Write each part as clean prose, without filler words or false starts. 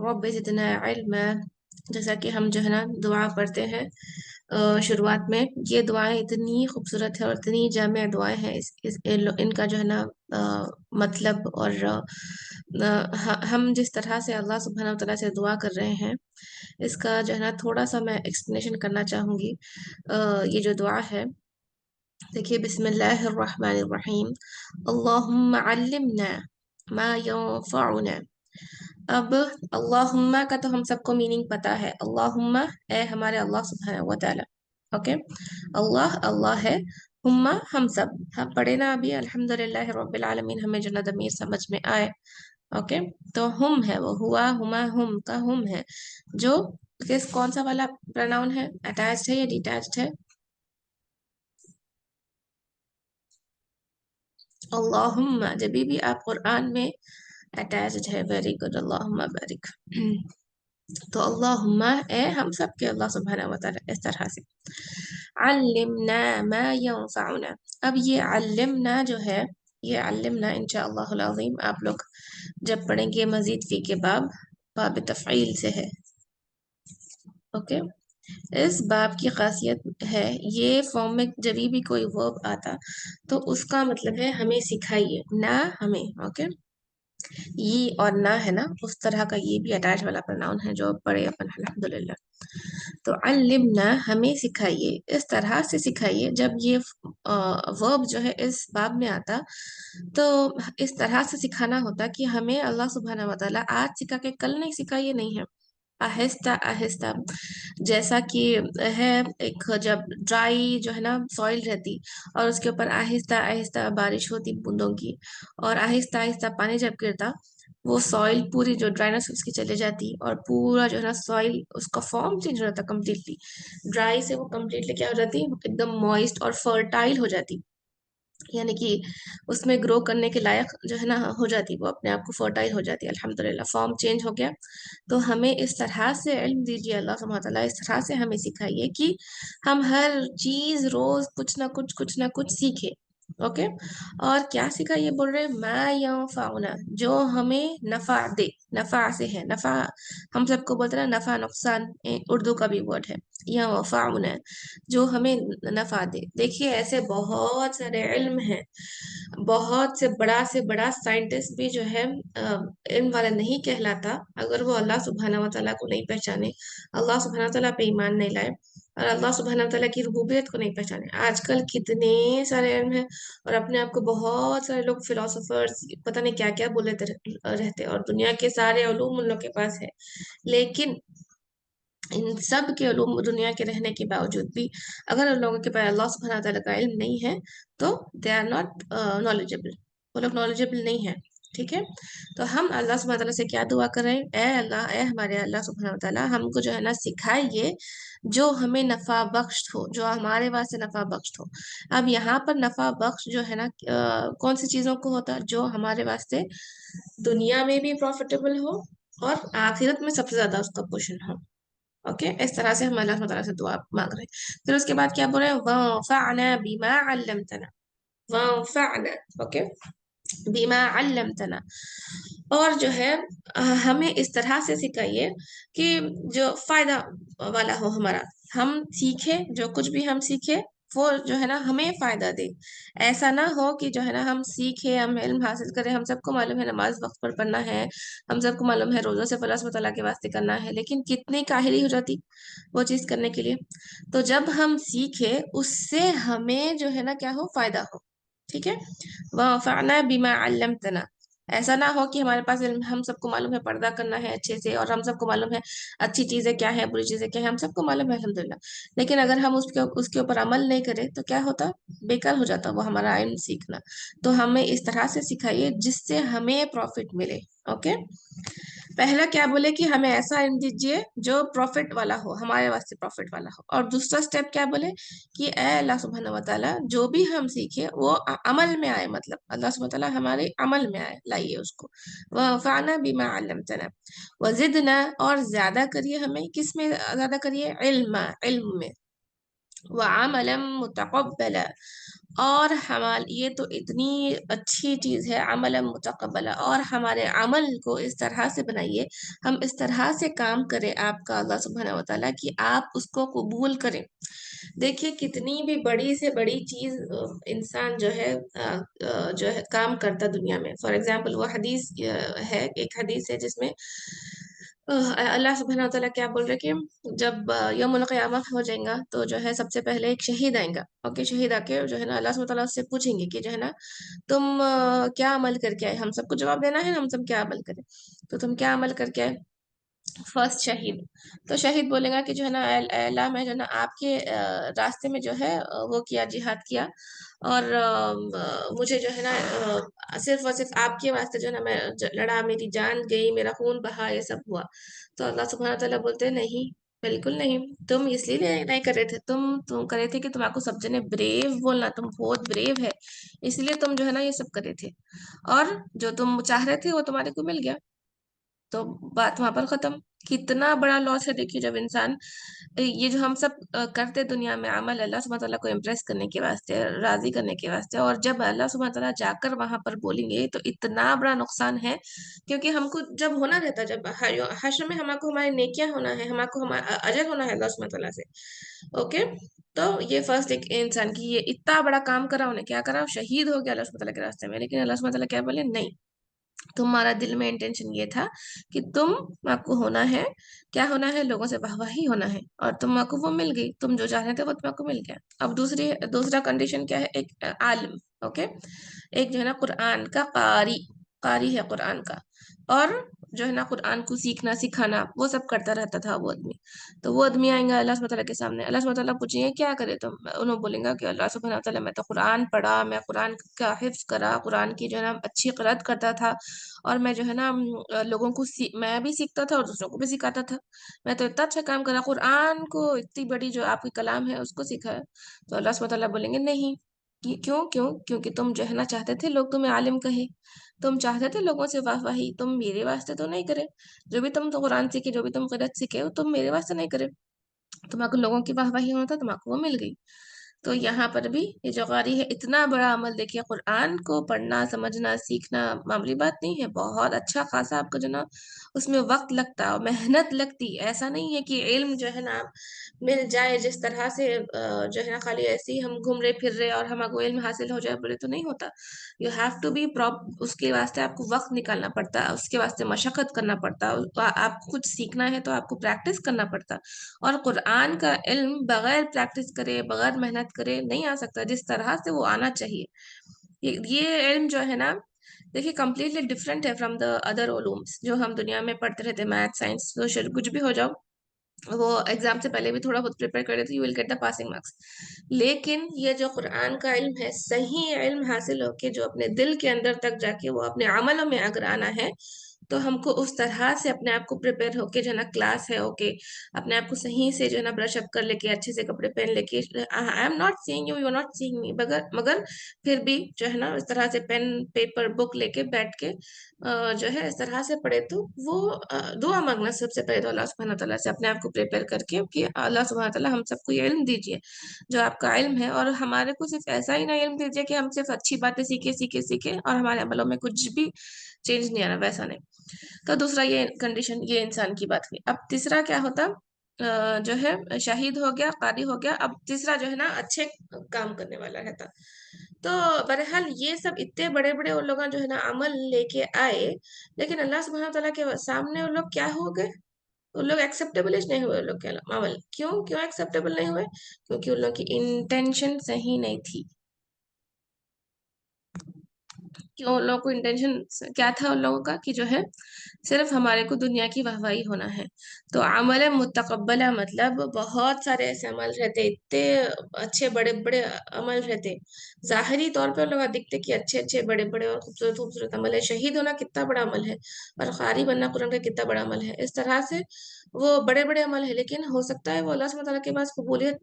रब जितना इल्म। जैसा कि हम जो है ना दुआ पढ़ते हैं शुरुआत में, ये दुआएं इतनी खूबसूरत है और इतनी जामे दुआएं हैं। इनका जो है ना मतलब और हम जिस तरह से अल्लाह सुब्हानहू व तआला से दुआ कर रहे हैं, इसका जो है ना थोड़ा सा मैं एक्सप्लेनेशन करना चाहूंगी। ये जो दुआ है, देखिए, बिस्मिल्लाहिर्रहमानिर्रहीम। अल्लाहुम्मा अल्लिमना मा यंफउना। अब अल्लाहुम्मा का तो हम सबको मीनिंग पता है। अल्लाहुम्मा, ए हमारे अल्लाह सुब्हानहू व तआला। ओके, अल्लाह अल्लाह है, हुम्मा हम सब। हम पढ़े ना अभी अल्हम्दुलिल्लाह रब्बिल आलमीन, हमें जो ना दमीर समझ में आए। ओके, तो हुम है, वो हुआ हुमा हुम का हुम है, जो कौन सा वाला प्रोनाउन है? अटैच्ड है या डिटैच्ड है? अल्लाहुम्मा जब भी आप कुरान में अटैच्ड है। वेरी गुड, अल्लाहुम्मा बारिक। तो अल्लाहुम्मा, ए हम सब के अल्लाह सुब्हानहू व तआला, इस तरह से। अल्लिमना मा यंफउना। अब ये अल्लिमना जो है, ये अल्लिमना इंशाअल्लाहुल अज़ीम आप लोग जब पढ़ेंगे मजीद फी के बाब, बाब तफ़ईल से है। ओके, इस बाब की खासियत है, ये फॉर्म में जब भी कोई वर्ब आता तो उसका मतलब है हमें सिखाइए, ना हमें। ओके, ये और ना है ना, उस तरह का ये भी अटैच वाला प्रोनाउन है जो पढ़े अपन अल्हम्दुलिल्लाह। तो अल्लिमना, हमें सिखाइए, इस तरह से सिखाइए। जब ये वर्ब जो है इस बाब में आता, तो इस तरह से सिखाना होता कि हमें अल्लाह सुब्हानहू व तआला आज सिखा के कल नहीं सिखा, ये नहीं है। आहिस्ता आहिस्ता, जैसा कि है, एक जब ड्राई जो है ना सॉइल रहती और उसके ऊपर आहिस्ता आहिस्ता बारिश होती बूंदों की, और आहिस्ता आहिस्ता पानी जब गिरता, वो सॉइल पूरी जो ड्राइनेस उसकी चले जाती और पूरा जो है ना सॉइल, उसका फॉर्म चेंज हो जाता कम्प्लीटली। ड्राई से वो कम्प्लीटली क्या हो जाती, एकदम मॉइस्ट और फर्टाइल हो जाती, यानी कि उसमें ग्रो करने के लायक जो है ना हो जाती, वो अपने आप को फर्टाइल हो जाती है। अल्हम्दुलिल्लाह, फॉर्म चेंज हो गया। तो हमें इस तरह से इल्म दीजिए अल्लाह सुब्हानहू व तआला, इस तरह से हमें सिखाइए कि हम हर चीज रोज कुछ ना कुछ सीखे। ओके, और क्या सिखाइए बोल रहे हैं? मा यंफउना, जो हमें नफा दे। नफा से है, नफा हम सबको बोलते हैं ना, नफा नुकसान उर्दू का भी वर्ड है। यंफउना, जो हमें नफा दे। देखिए, ऐसे बहुत सारे इल्म हैं, बहुत से बड़ा साइंटिस्ट भी जो है इल्म वाला नहीं कहलाता अगर वो अल्लाह सुब्हानहू व तआला को नहीं पहचाने, अल्लाह सुब्हानहू व तआला पे ईमान नहीं लाए, और अल्लाह सुब्हानहू व तआला की रुबूबियत को नहीं पहचाने। आजकल कितने सारे इल्म हैं, और अपने आप को बहुत सारे लोग फिलोसोफर्स पता नहीं क्या क्या बोले रहते, और दुनिया के सारे उलूम उन लोग के पास है। लेकिन इन सब के उलूम दुनिया के रहने के बावजूद भी, अगर उन लोगों के पास अल्लाह सुब्हानहू व तआला का इल्म नहीं है, तो दे आर नॉट नॉलेजेबल, वो लोग नॉलेजेबल नहीं है। ठीक है, तो हम अल्लाह सुब्हानहू व तआला से क्या दुआ कर रहे हैं? ए अल्लाह, ए हमारे अल्लाह सुब्हानहू व तआला, हमको जो है ना सिखाइए जो हमें नफा बख्श हो, जो हमारे वास्ते नफा बख्श हो। अब यहाँ पर नफा बख्श जो है ना कौन सी चीजों को होता है? जो हमारे वास्ते दुनिया में भी प्रॉफिटेबल हो और आखिरत में सबसे ज्यादा उसका पोषण हो। ओके, इस तरह से हम अल्लाह ताला से दुआ मांग रहे हैं। फिर उसके बाद क्या बोल रहे हैं? वंफअना बिमा अल्लमतना। वंफअना, ओके, बिमा अल्लमतना। और जो है हमें इस तरह से सिखाइए कि जो फायदा वाला हो हमारा। हम सीखे, जो कुछ भी हम सीखे वो जो है ना हमें फायदा दे। ऐसा ना हो कि जो है ना हम सीखे, हम इल्म हासिल करें, हम सबको मालूम है नमाज वक्त पर पढ़ना है, हम सबको मालूम है रोजों से अल्लाह सुब्हानहू व तआला के वास्ते करना है, लेकिन कितनी काहिली हो जाती वो चीज करने के लिए। तो जब हम सीखे, उससे हमें जो है ना क्या हो, फायदा हो। ठीक है, वफ़अना बिमा अल्लमतना। ऐसा ना हो कि हमारे पास इल्म, हम सबको मालूम है पर्दा करना है अच्छे से, और हम सबको मालूम है अच्छी चीजें क्या है, बुरी चीजें क्या है, हम सबको मालूम है अल्हम्दुलिल्लाह, लेकिन अगर हम उसके उसके ऊपर अमल नहीं करें तो क्या होता? बेकार हो जाता वो हमारा इल्म सीखना। तो हमें इस तरह से सिखाइए जिससे हमें प्रॉफिट मिले। ओके, पहला क्या बोले कि हमें ऐसा इल्म दीजिए जो प्रॉफिट वाला हो, हमारे वास्ते प्रॉफिट वाला हो। और दूसरा स्टेप क्या बोले कि ए अल्लाह सुब्हानहू व तआला जो भी हम सीखे वो अमल में आए, मतलब अल्लाह सुब्हानहू व तआला हमारे अमल में आए, लाइए उसको। वफ़अना बिमा अल्लमतना वज़िदना, और ज्यादा करिए हमें, किस में ज्यादा करिए, इल्म, इल्म में। वअमलन मुतक़ब्बला, और हमार ये तो इतनी अच्छी चीज है, अमलन मुतक़ब्बला, और हमारे अमल को इस तरह से बनाइए, हम इस तरह से काम करें आपका अल्लाह सुब्हानहू व तआला कि आप उसको कबूल करें। देखिए कितनी भी बड़ी से बड़ी चीज इंसान जो है जो है काम करता दुनिया में। फॉर एग्जाम्पल वो हदीस है, एक हदीस है जिसमें अल्लाह सुब्हानहू व तआला क्या बोल रहे कि जब यौमुल क़यामह हो जाएगा तो जो है सबसे पहले एक शहीद आएगा। ओके, शहीद आके जो है ना अल्लाह सुब्हानहू व तआला से पूछेंगे कि जो है ना तुम क्या अमल करके आए, हम सबको जवाब देना है हम सब क्या अमल करें, तो तुम क्या अमल करके आए। फर्स्ट शहीद, तो शहीद बोलेगा कि जो है ना अल्लाह मैं जो है ना आपके रास्ते में जो है वो किया, जिहाद किया, और मुझे जो है ना सिर्फ और सिर्फ आपके वास्ते जो है ना मैं लड़ा, मेरी जान गई, मेरा खून बहा, ये सब हुआ। तो अल्लाह सुब्हानहू व तआला बोलते हैं नहीं, बिल्कुल नहीं, तुम इसलिए नहीं कर रहे थे, तुम कर रहे थे कि तुमको सब जने ब्रेव बोलना, तुम बहुत ब्रेव है, इसलिए तुम जो है ना ये सब कर रहे थे, और जो तुम चाह रहे थे वो तुम्हारे को मिल गया। तो बात वहां पर खत्म। कितना बड़ा लॉस है देखिए, जब इंसान ये जो हम सब करते दुनिया में अमल अल्लाह सुब्हानहू तआला को इम्प्रेस करने के वास्ते, राजी करने के वास्ते, और जब अल्लाह सुब्हानहू तआला जाकर वहां पर बोलेंगे तो इतना बड़ा नुकसान है। क्योंकि हमको जब होना रहता है, जब हश्र में हमको हमारी नेकियां होना है, हमको हमारा अजर होना है अल्लाह सुब्हानहू तआला से। ओके, तो ये फर्स्ट एक इंसान की ये इतना बड़ा काम करा, उन्हें क्या करा, शहीद हो गया अल्लाह सुब्हानहू तआला के रास्ते में, लेकिन अल्लाह सुब्हानहू तआला क्या बोले, नहीं, तुम्हारा दिल में इंटेंशन ये था कि तुम आपको होना है, क्या होना है, लोगों से वाहवाही होना है, और तुमको वो मिल गई, तुम जो चाह रहे थे वो तुमको मिल गया। अब दूसरा कंडीशन क्या है, एक आलिम। ओके, एक जो है ना कुरान का कारी, कारी है कुरान का, और जो है ना कुरान को सीखना सिखाना वो सब करता रहता था वो आदमी। तो वो आदमी आएगा अल्लाह सुब्हानहू तआला के सामने, अल्लाह सुब्हानहू तआला पूछेंगे क्या करे तुम, उन्होंने बोलेंगे कि अल्लाह सुब्हानहू तआला मैं तो कुरान पढ़ा, मैं कुरान का हिफ्ज करा, कुरान की जो है ना अच्छी क़िरात करता था, और मैं जो है ना लोगों को मैं भी सीखता था और दूसरों को भी सिखाता था, मैं तो इतना अच्छा काम करा, कुरान को इतनी बड़ी जो आपकी कलाम है उसको सिखाया। तो अल्लाह सुब्हानहू तआला बोलेंगे नहीं, क्यों क्यों, क्योंकि तुम जो है ना चाहते थे लोग तुम्हें आलिम कहे, तुम चाहते थे लोगों से वाहवाही, तुम मेरे वास्ते तो नहीं करे, जो भी तुम तो कुरान सीखे, जो भी तुम क़िरात सीखे वो तुम मेरे वास्ते नहीं करे, तुमको लोगों की वाहवाही होना था, तुमको वो मिल गई। तो यहाँ पर भी ये जो कारी है, इतना बड़ा अमल देखिए, कुरान को पढ़ना समझना सीखना मामूली बात नहीं है, बहुत अच्छा खासा आपको जो ना उसमें वक्त लगता है, मेहनत लगती है। ऐसा नहीं है कि इल्म जो है ना मिल जाए जिस तरह से जो है ना खाली ऐसे ही हम घूम रहे फिर रहे और हमको इल्म हासिल हो जाए बोले तो नहीं होता। You have to be prop, उसके वास्ते आपको वक्त निकालना पड़ता है, उसके वास्ते मशक्कत करना पड़ता है, आपको कुछ सीखना है तो आपको प्रैक्टिस करना पड़ता है। और कुरान का इल्म बगैर प्रैक्टिस करे, बगैर मेहनत करे नहीं आ सकता, जिस तरह से वो आना चाहिए। ये इल्म जो है ना देखिए कंप्लीटली डिफरेंट है फ्रॉम द अदर उलूम्स जो हम दुनिया में पढ़ते रहते, मैथ साइंस सोशल कुछ भी हो जाओ, वो एग्जाम से पहले भी थोड़ा बहुत प्रिपेयर करे तो you will get the passing marks. लेकिन ये जो कुरान का इल्म है, सही इल्म हासिल होके जो अपने दिल के अंदर तक जाके वो अपने अमलों में अगर आना है, तो हमको उस तरह से अपने आप को प्रिपेयर होके जो है ना, क्लास है ओके, अपने आप को सही से जो है ना ब्रश अप कर लेके, अच्छे से कपड़े पहन लेके, I am not seeing you, you are not seeing me, मगर मगर फिर भी जो है ना इस तरह से पेन पेपर बुक लेके बैठ के जो है इस तरह से पढ़े, तो वो दुआ मांगना सबसे पहले तो अल्लाह सुब्हानहू तआला से, अपने आप को प्रिपेयर करके कि अल्लाह सुब्हानहू तआला हम सबको ये इल्म दीजिए जो आपका इल्म है, और हमारे को सिर्फ ऐसा ही ना इल्म दीजिए कि हम सिर्फ अच्छी बातें सीखे सीखे सीखे और हमारे अमलों में कुछ भी चेंज नहीं आना, वैसा नहीं। तो दूसरा ये कंडीशन, ये इंसान की बात की। अब तीसरा क्या होता, जो है शहीद हो गया, कारी हो गया, अब तीसरा जो है ना अच्छे काम करने वाला रहता। तो बहरहाल ये सब इतने बड़े बड़े उन लोग जो है ना अमल लेके आए, लेकिन अल्लाह सुब्हानहू तआला के सामने उन लोग क्या हो गए, उन लोग एक्सेप्टेबल ही नहीं हुए, उन लोग के अमल। क्यों क्यों एक्सेप्टेबल नहीं हुए, क्योंकि उन लोग की इंटेंशन सही नहीं थी। कि उन लोगों को इंटेंशन क्या था उन लोगों का कि जो है सिर्फ हमारे को दुनिया की वाहवाही होना है। तो अमल मुतकब्बला मतलब बहुत सारे ऐसे अमल रहते, इतने अच्छे बड़े बड़े अमल रहते, जाहिरी तौर पे लोग दिखते कि अच्छे अच्छे बड़े बड़े और खूबसूरत खूबसूरत अमल है, शहीद होना कितना बड़ा अमल है, और कारी बनना कुरान का कितना बड़ा अमल है, इस तरह से वो बड़े बड़े अमल है, लेकिन हो सकता है वो अल्लाह सुब्हानहू तआला के पास कबूलियत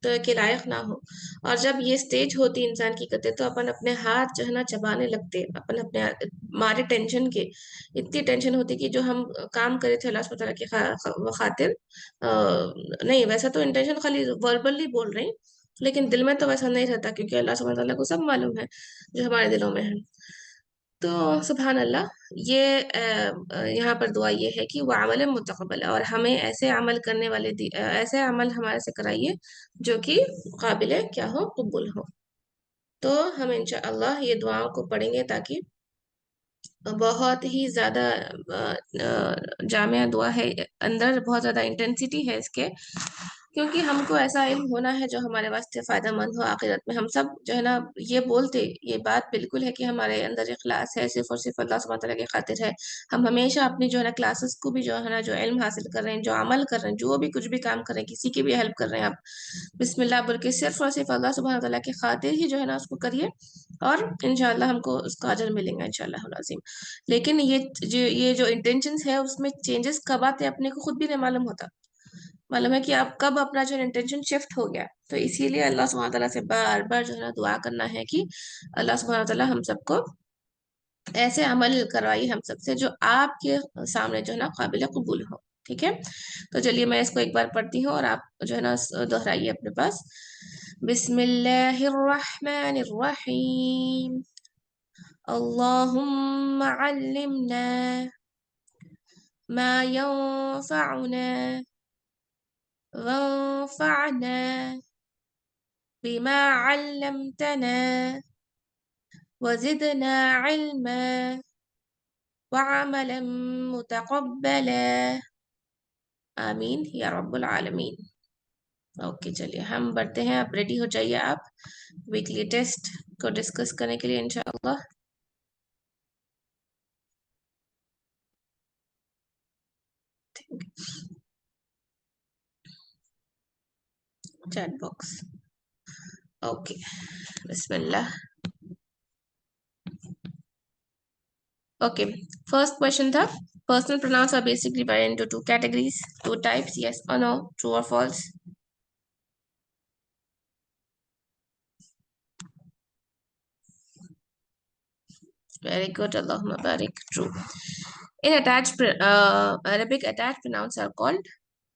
के लायक ना हो। और जब ये स्टेज होती इंसान की करते तो अपन अपने हाथ जो है ना चबाने लगते, अपन अपने मारे टेंशन के, इतनी टेंशन होती कि जो हम काम करे थे अल्लाह सुब्हानहू तआला की खातिर, नहीं वैसा तो इंटेंशन खाली वर्बली बोल रही, लेकिन दिल में तो वैसा नहीं रहता, क्योंकि अल्लाह सुब्हानहू तआला को सब मालूम है जो हमारे दिलों में है। तो सुभान अल्लाह, ये यहाँ पर दुआ ये है कि वो अमल मुतकब्बल है, और हमें ऐसे अमल करने वाले ऐसे अमल हमारे से कराइए जो कि काबिल क्या हो, कबूल हो। तो हम इंशाअल्लाह ये दुआओं को पढ़ेंगे, ताकि बहुत ही ज्यादा जामिया दुआ है, अंदर बहुत ज्यादा इंटेंसिटी है इसके, क्योंकि हमको ऐसा इल्म होना है जो हमारे वास्ते फायदेमंद हो आखिरत में। हम सब जो है ना ये बोलते, ये बात बिल्कुल है कि हमारे अंदर इखलास है, सिर्फ और सिर्फ अल्लाह सुब्हानहू तआला की खातिर है। हम हमेशा अपनी जो है ना क्लासेस को भी जो है ना, जो इल्म हासिल कर रहे हैं, जो अमल कर रहे हैं, जो भी कुछ भी काम कर रहे हैं, किसी की भी हेल्प कर रहे हैं आप, बिस्मिल्लाह बोल के सिर्फ और सिर्फ अल्लाह सुब्हानहू तआला की खातिर ही जो है ना उसको करिए, और इंशाल्लाह हमको उसका अजर मिलेगा इंशाल्लाह अज़ीम। लेकिन ये जो इंटेंशंस है उसमें चेंजेस कब आते हैं अपने को खुद भी नहीं मालूम होता। मालूम है कि आप कब अपना जो इंटेंशन शिफ्ट हो गया, तो इसीलिए अल्लाह सुब्हानहू तआला से बार बार जो है ना दुआ करना है कि अल्लाह सुब्हानहू तआला हम सबको ऐसे अमल करवाइए हम सबसे जो आपके सामने जो है ना काबिल कबूल हो। ठीक है, तो चलिए मैं इसको एक बार पढ़ती हूँ और आप जो है ना दोहराइए अपने पास। बिस्मिल्लाहिर्रहमानिर्रहीम। अल्लाहुम्मा अल्लिमना मा यंफअना वंफअना बिमा अल्लमतना वज़िदना इल्मा वअमला मुतक़ब्बला। आमीन या रब्बुल आलमीन। ओके चलिए हम बढ़ते हैं, आप रेडी हो जाइए आप वीकली टेस्ट को डिस्कस करने के लिए इंशाअल्लाह। Chat box. ओके, बिस्मिल्लाह। ओके, फर्स्ट क्वेश्चन था, personal pronouns are basically divided into two categories, two types, yes or no, true or false? Very good, Allahumma barik, true. In attached Arabic, attached pronouns are called,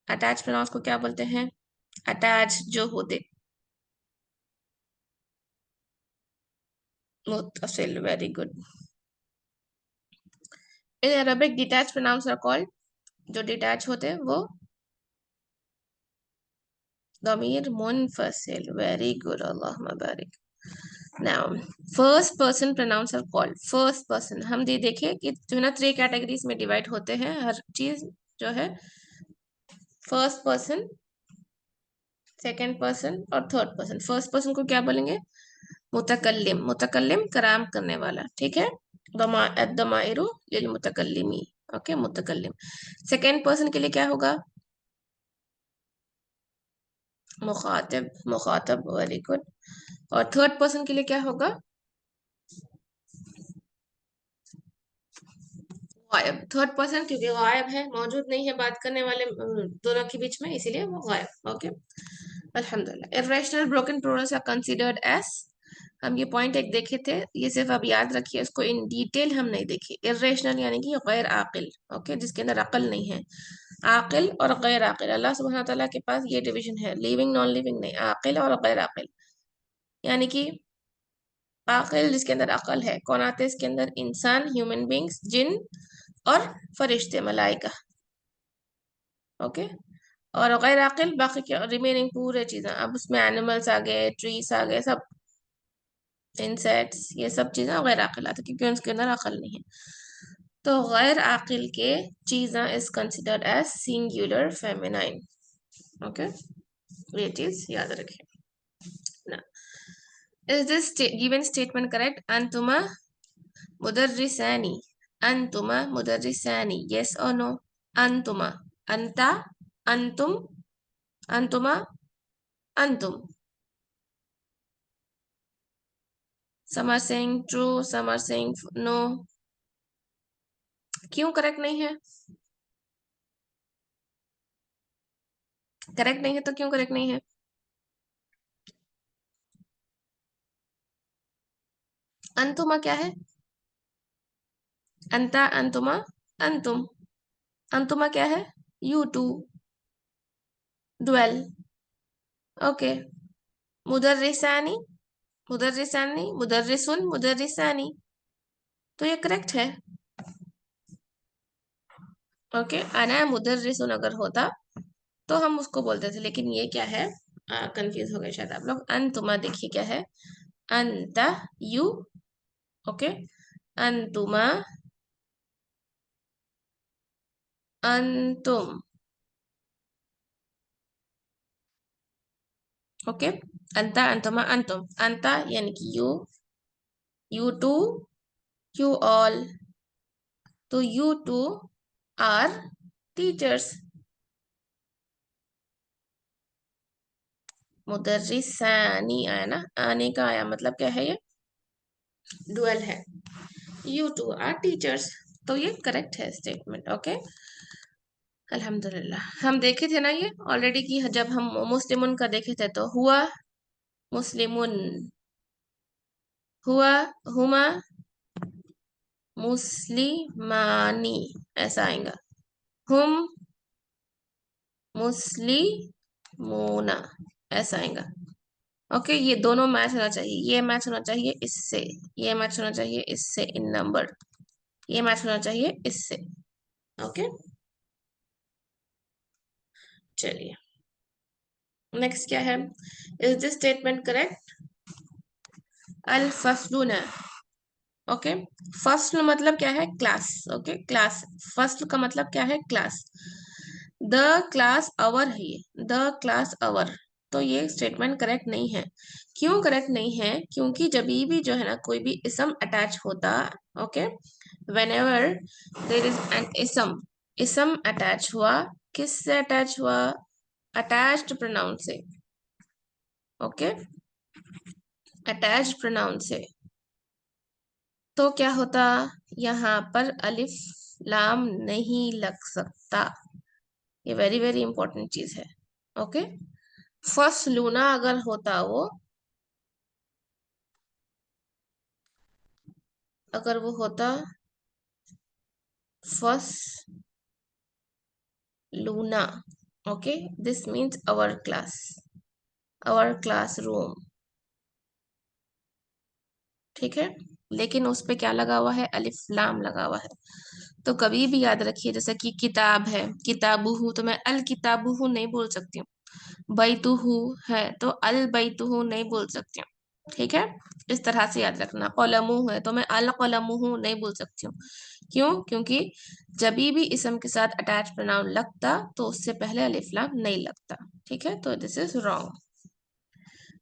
attached pronouns को क्या बोलते हैं? attached जो होते, मुत्तसिल, very good. In Arabic, detached pronouns are called, जो detach होते हैं वो दमीर मुनफसिल, वेरी गुड, अल्लाहुम्मा बारिक। Now first person pronouns are called, first person हम देखे कि जो है ना 3 कैटेगरीज में डिवाइड होते हैं हर चीज जो है, फर्स्ट पर्सन, सेकंड पर्सन और थर्ड पर्सन। फर्स्ट पर्सन को क्या बोलेंगे? मुतकल्लिम, मुतकल्लिम कलाम करने वाला, ठीक है, दमाइरु लिल मुतकल्लिमी, ओके मुतकल्लिम। सेकंड पर्सन के लिए क्या होगा? मुखातिब, मुखातब, वेरी गुड। और थर्ड पर्सन के लिए क्या होगा? गायब, थर्ड पर्सन क्योंकि गायब है, मौजूद नहीं है बात करने वाले दोनों के बीच में, इसीलिए वो गायब, ओके अल्हम्दुलिल्लाह। Irrational broken plurals are considered as, हम ये पॉइंट एक देखे थे, ये सिर्फ अब याद रखिए, इसको इन डिटेल हम नहीं देखे। इर्रेशनल यानी कि गैर आकिल, ओके जिसके अंदर अकल नहीं है, आकिल और गैर आकिल, अल्लाह सुब्हानहू तआला के पास ये डिवीजन है, लिविंग नॉन लिविंग नहीं, आकिल और गैर आकिल। यानी कि आकिल जिसके अंदर अकल है, कौन आते हैं इसके अंदर? इंसान, ह्यूमन बींग्स, जिन और फरिश्ते, मलाइका, ओके। और गैर आकिल बाकी के रिमेनिंग पूरे चीजें, अब उसमें एनिमल्स आ गए, ट्रीज आ गए, सब इंसेक्ट्स, ये सब चीजें गैर आकिल आती क्योंकि उनके अंदर अकल नहीं है। तो गैर आकिल के चीजें is considered as singular feminine, okay ये चीज याद रखिए ना। Is this given statement correct? अंतुमा मुदर्रिसानी, अंतुमा मुदर्रिसानी, yes or no? अंतुमा, अंता, अंतुम, अंतुमा, अंतुम. Some are saying true, some are saying no. क्यों करेक्ट नहीं है? करेक्ट नहीं है तो क्यों करेक्ट नहीं है? अंतुमा क्या है? अंता, अंतुमा, अंतुम. अंतुमा क्या है? You two, dual. ओके. मुदर्रिसानी, मुदर्रिसानी, मुदर्रिसुन, मुदर्रिसानी. तो ये करेक्ट है. ओके. अना मुदर्रिसुन अगर होता तो हम उसको बोलते थे, लेकिन ये क्या है? कंफ्यूज हो गए शायद आप लोग. अंतुमा देखिए क्या है? अंता, यू. ओके. अंतुमा, अंतुम. ओके. अंता, अंतुमा, अंतुम. अंता यानी कि you, you two, you all. तो यू टू आर टीचर्स. मुदर्रिसानी आया ना, आने का आया मतलब क्या है? ये डुअल है. You two are teachers. तो ये करेक्ट है स्टेटमेंट. ओके. अल्हम्दुलिल्लाह. हम देखे थे ना ये ऑलरेडी कि जब हम मुस्लिमुन का देखे थे तो हुआ मुस्लिमुन, हुआ, हुमा मुस्लिमानी, ऐसा आएगा. हुम मुस्लिमूना, ऐसा आएगा. ओके. ये दोनों मैच होना चाहिए. ये मैच होना चाहिए इससे, ये मैच होना चाहिए इससे इन नंबर, ये मैच होना चाहिए इससे. ओके. चलिए नेक्स्ट क्या है? Is this statement correct? अल फसलुना. ओके. फर्स्ट मतलब क्या है? क्लास. ओके. क्लास. फर्स्ट का मतलब क्या है? क्लास. द क्लास अवर है ये, द क्लास अवर. तो ये स्टेटमेंट करेक्ट नहीं है. क्यों करेक्ट नहीं है? क्योंकि जब भी जो है ना कोई भी इसम अटैच होता. Okay. whenever there is an ism attach हुआ, किससे अटैच हुआ? अटैच्ड प्रोनाउन से. ओके. अटैच्ड प्रोनाउन से. तो क्या होता? यहाँ पर अलिफ लाम नहीं लग सकता. ये वेरी वेरी इंपॉर्टेंट चीज है. ओके. फर्स्ट लूना अगर होता वो, अगर वो होता first Luna. Okay. This means our class, our classroom. ठीक है. लेकिन उस पे क्या लगा हुआ है? अलिफ लाम लगा हुआ है. तो कभी भी याद रखिए, जैसे कि किताब है, किताबुहु, तो मैं अल किताबुहु नहीं बोल सकती हूँ. बैतुहु है तो अल बैतुहु नहीं बोल सकती हूँ. ठीक है. इस तरह से याद रखना. कलमु है तो मैं अल कलमुहु नहीं बोल सकती हूँ. क्यों? क्योंकि जब भी इसम के साथ अटैच प्रोनाउन लगता तो उससे पहले अलिफ लाम नहीं लगता. ठीक है. तो this is wrong.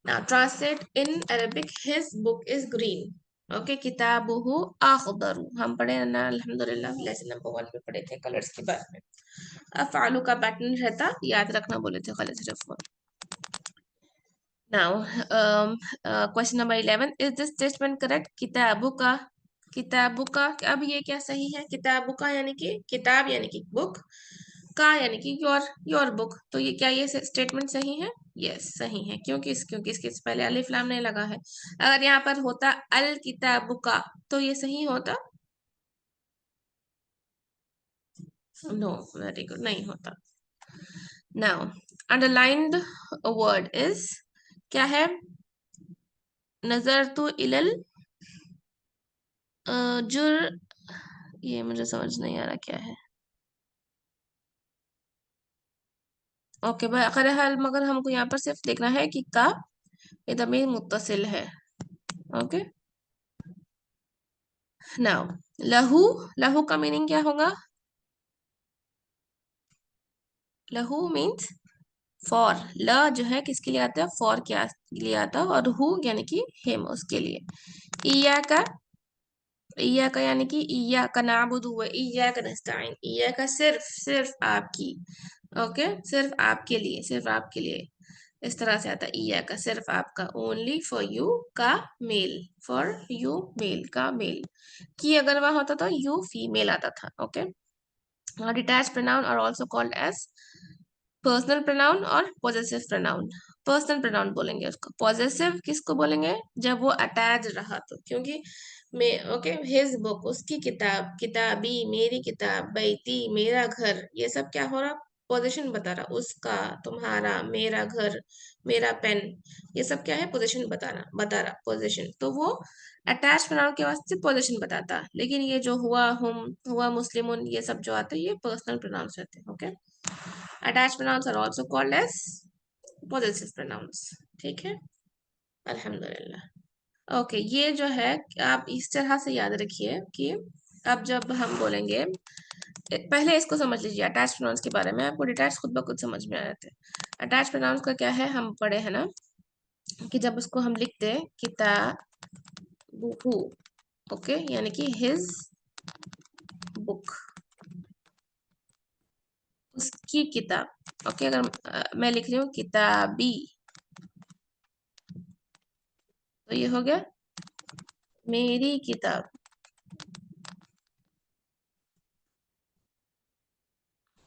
Now translate in Arabic. His book is green. Okay. किताबुहु अखदरु. हम पढ़े ना अल्हम्दुलिल्लाह, लेसन नंबर 1 में पढ़े थे कलर्स के बारे में. अफआलु का पैटर्न रहता, याद रखना बोले थे खाली सिर्फ वो. Now question number 11. Is this statement correct? किताबुका, किताबुका. अब ये क्या सही है? किताबुका यानी कि किताब यानी कि बुक, का यानी कि योर बुक. तो ये क्या, ये स्टेटमेंट सही है? यस सही है. क्योंकि इसके पहले अलिफ लाम नहीं लगा है. अगर यहाँ पर होता अल किताबुका तो ये सही होता? नो. Very good. नहीं होता. नाउ अंडरलाइंड वर्ड इज क्या है? नजर तो इलल जुर. ये मुझे समझ नहीं आ रहा क्या है. ओके भाई. अगर हाल मगर हमको यहाँ पर सिर्फ देखना है कि का ये दमीर मुत्तसिल है. ओके. नाउ लहू. लहू का मीनिंग क्या होगा? लहू मीन्स फॉर. ल जो है किसके लिए आता है? फॉर के लिए आता है. और हु यानी कि हिम, उसके लिए. इया का ईया का यानी कि ईया का नाबुदु व ईया का नस्ताइन, ईया का सिर्फ सिर्फ आपकी, ओके, सिर्फ आपके लिए, इस तरह से आता है ईया का सिर्फ आपका, ओनली फॉर यू का मेल, फॉर यू मेल का मेल, की अगर वहां होता तो यू फीमेल आता था, okay. Detach pronoun are also called as personal pronoun और पॉजेसिव प्रोनाउन। पर्सनल प्रोनाउन बोलेंगे उसको, पॉजेसिव किसको बोलेंगे जब वो अटैच रहा तो, क्योंकि मैं ओके, हिज बुक उसकी किताब, किताबी मेरी किताब, बैती मेरा घर, ये सब क्या हो रहा, पोजीशन बता रहा, उसका, तुम्हारा, मेरा घर, मेरा पेन, ये सब क्या है, पोजीशन बता रहा पोजीशन, तो वो अटैच प्रोनाउन के वास्ते पोजीशन बताता, लेकिन ये जो हुआ, हम, हुआ, मुस्लिमुन, ये सब जो आते हैं ये पर्सनल प्रोनाउंस रहते हैं, okay. Attached pronouns are also called as possessive pronouns, ठीक है, अल्हम्दुलिल्लाह। ओके, ये जो है आप इस तरह से याद रखिए कि अब जब हम बोलेंगे, पहले इसको समझ लीजिए अटैच प्रोनाउंस के बारे में, आपको डिटैच खुद ब खुद समझ में आ जाते हैं। अटैच प्रोनाउंस का क्या है, हम पढ़े हैं ना कि जब उसको हम लिखते हैं किताबुहु, ओके, यानी कि हिज बुक, उसकी किताब, ओके, अगर मैं लिख रही हूँ किताबी, तो ये हो गया मेरी किताब,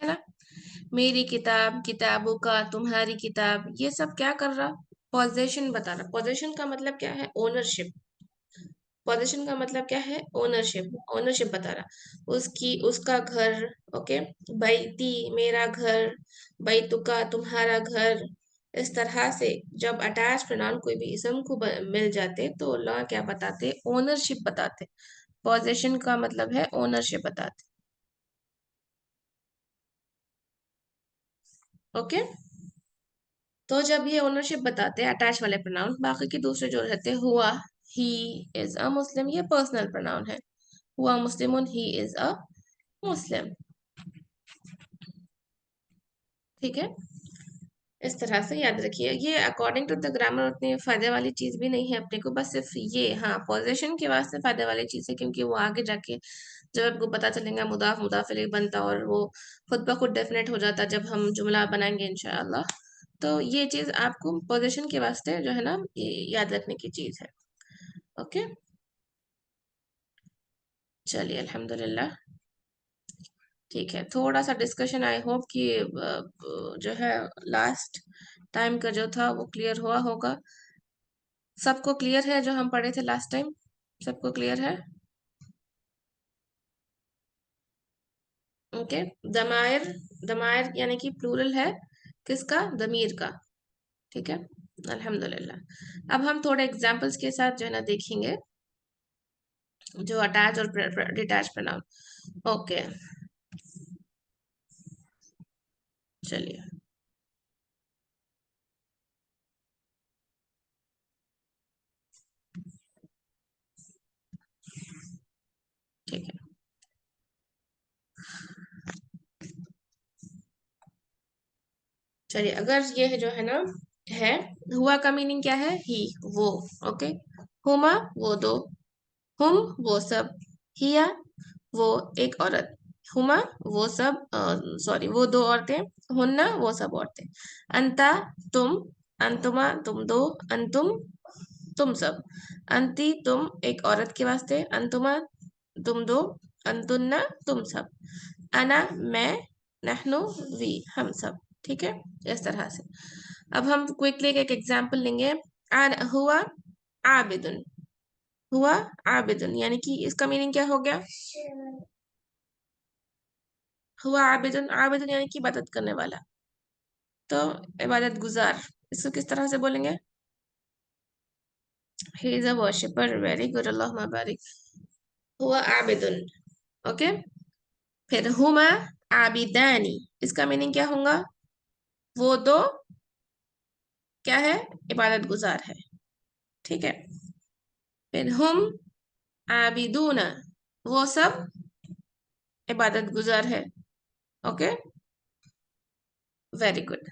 है ना। मेरी किताब, किताबों का, तुम्हारी किताब, ये सब क्या कर रहा, पोजेशन बता रहा, पोजेशन का मतलब क्या है, ओनरशिप, पोजेशन का मतलब क्या है, ओनरशिप, ओनरशिप बता रहा, उसकी, उसका घर, ओके, बैती मेरा घर, बैतुका तुम्हारा घर, इस तरह से जब अटैच प्रोनाउन कोई भी इसम को मिल जाते तो लॉ क्या बताते, ओनरशिप बताते, पोजेशन का मतलब है ओनरशिप बताते, ओके। तो जब ये ओनरशिप बताते हैं अटैच वाले प्रोनाउन, बाकी के दूसरे जो रहते हैं, हुआ, ही इज अ मुस्लिम, ये पर्सनल प्रोनाउन है, हुआ मुस्लिमुन, ही इज अ मुस्लिम, ठीक है। इस तरह से याद रखिए, ये अकॉर्डिंग टू द ग्रामर उतनी फायदे वाली चीज भी नहीं है अपने को, बस सिर्फ ये, हाँ, पोजीशन के वास्ते फायदे वाली चीज है, क्योंकि वो आगे जाके जब आपको पता चलेगा मुदाफ मुदाफ इलैह बनता और वो खुद ब खुद डेफिनेट हो जाता जब हम जुमला बनाएंगे इंशाअल्लाह, तो ये चीज आपको पोजीशन के वास्ते जो है ना, ये याद रखने की चीज है, ओके। चलिए अल्हम्दुलिल्लाह, ठीक है, थोड़ा सा डिस्कशन, आई होप कि जो है लास्ट टाइम का जो था वो क्लियर हुआ होगा, सबको क्लियर है जो हम पढ़े थे लास्ट टाइम, सबको क्लियर है, ओके। दमायर, दमायर यानी कि प्लूरल है किसका, दमीर का, ठीक है, अल्हम्दुलिल्लाह। अब हम थोड़े एग्जांपल्स के साथ जो है ना देखेंगे, जो अटैच और डिटैच प्रोनाउन, ओके, चलिए, ठीक है, चलिए, अगर ये है जो है ना, है, हुआ का मीनिंग क्या है, ही, वो, ओके, हुमा वो दो, हुम वो सब, हिया वो एक औरत, हुमा वो सब, सॉरी वो दो औरतें, हुन्ना वो सब औरतें, अंता तुम, अंतुमा तुम दो, अंतुम तुम सब, अंती तुम एक औरत के वास्ते, अंतुमा तुम दो, अंतुन्ना तुम सब, अना मैं, नहनु वी हम सब, ठीक है, इस तरह से। अब हम क्विकली एक एग्जांपल लेंगे, हुआ आबिदुन, हुआ आबिदुन, यानी कि इसका मीनिंग क्या हो गया, हुआ आबिदुन, आबिदुन यानी कि इबादत करने वाला, तो इबादत गुजार, इसको किस तरह से बोलेंगे, he is a worshipper, very good, अल्लाहुम्मा बारिक, हुआ आबिदुन, ओके। फिर हुमा आबिदानी, इसका मीनिंग क्या होगा, वो दो क्या है, इबादत गुजार है, ठीक है। फिर हम आबिदूना, वो सब इबादत गुजार है, okay, very good,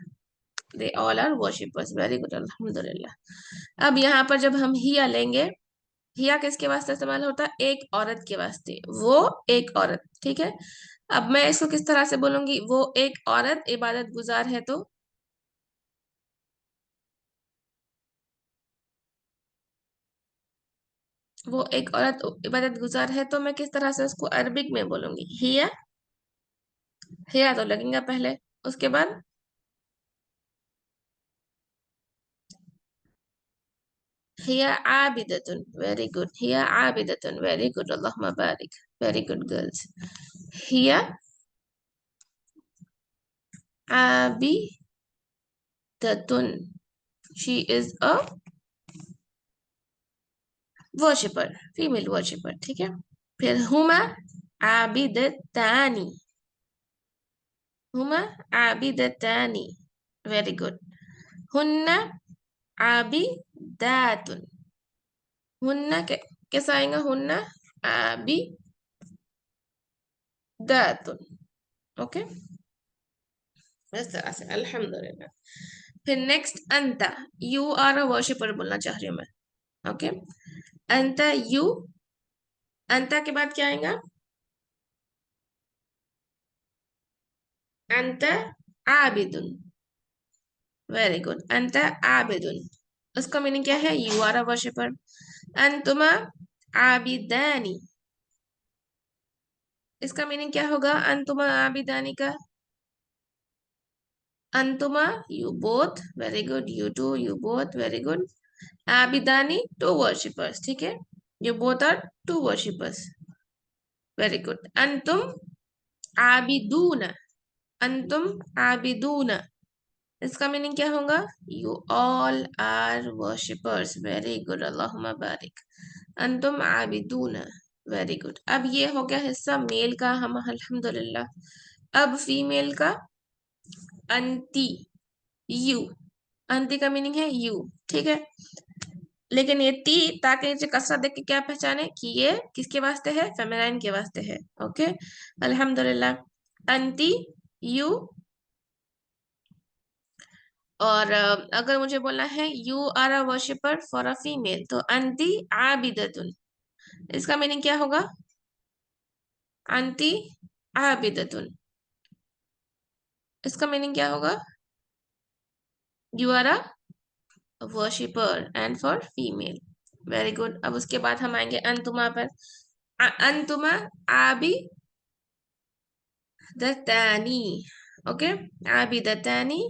they all are worshippers, very good, अल्हम्दुलिल्लाह। अब यहाँ पर जब हम हिया लेंगे, हिया किसके वास्ते इस्तेमाल होता है? एक औरत के वास्ते, वो एक औरत, ठीक है। अब मैं इसको किस तरह से बोलूंगी? वो एक औरत इबादत गुजार है, तो वो एक औरत इबादत गुजार है, तो मैं किस तरह से उसको अरबिक में बोलूंगी? हिया तो लगेगा पहले, उसके बाद हिया आबिदतुन, वेरी गुड, हिया आबिदतुन, वेरी गुड, अल्लाहुम्मा बारिक, वेरी गुड गर्ल्स। हिया आबिदतुन, she is a worshipper, female worshipper, ठीक है। फिर हुमा आबिदतानी, हुमा आबिदतानी, वेरी गुड। हुन्ना आबिदातुन, हुन्ना कैसा आएगा? हुन्ना आबिदातुन, ओके, इस तरह से, अल्हम्दुलिल्लाह। फिर नेक्स्ट अंता, यू आर अ वर्शिपर बोलना चाह रही हूँ मैं, ओके। अंता यू, अंता के बाद क्या आएगा? अंता आबिदुन, वेरी गुड, अंता आबिदुन, उसका मीनिंग क्या है? You are a worshipper. अंतुमा आबिदानी, इसका मीनिंग क्या होगा? अंतुमा आबिदानी का? अंतुमा, you both, very good, you two, you both, very good. आबिदानी, टू वर्शिपर्स, ठीक है, you both are two worshippers, very good. अंतुम आबिदून, अंतुम आबिदून, इसका मीनिंग क्या होगा? You all are worshippers, very good, अल्लाहुम्मा बारिक। अंतुम आबिदून, वेरी गुड। अब ये हो गया हिस्सा मेल का, हम अल्हम्दुलिल्लाह। अब फीमेल का, अंती, यू, अंती का मीनिंग है यू, ठीक है। लेकिन ये ती ताकि नीचे कसरा देख के क्या पहचाने कि ये किसके वास्ते है? फेमिनाइन के वास्ते है, ओके, अल्हम्दुलिल्लाह। अंती, यू। और अगर मुझे बोलना है you are a worshipper for a female, तो अंती आबिदतुन, इसका मीनिंग क्या होगा? अंती आबिदतुन, इसका मीनिंग क्या होगा? You are a worshipper and for female, very good. अब उसके बाद हम आएंगे अंतुमा पर। अंतुमा आबी दत्तानी, ओके, आबी Dattani,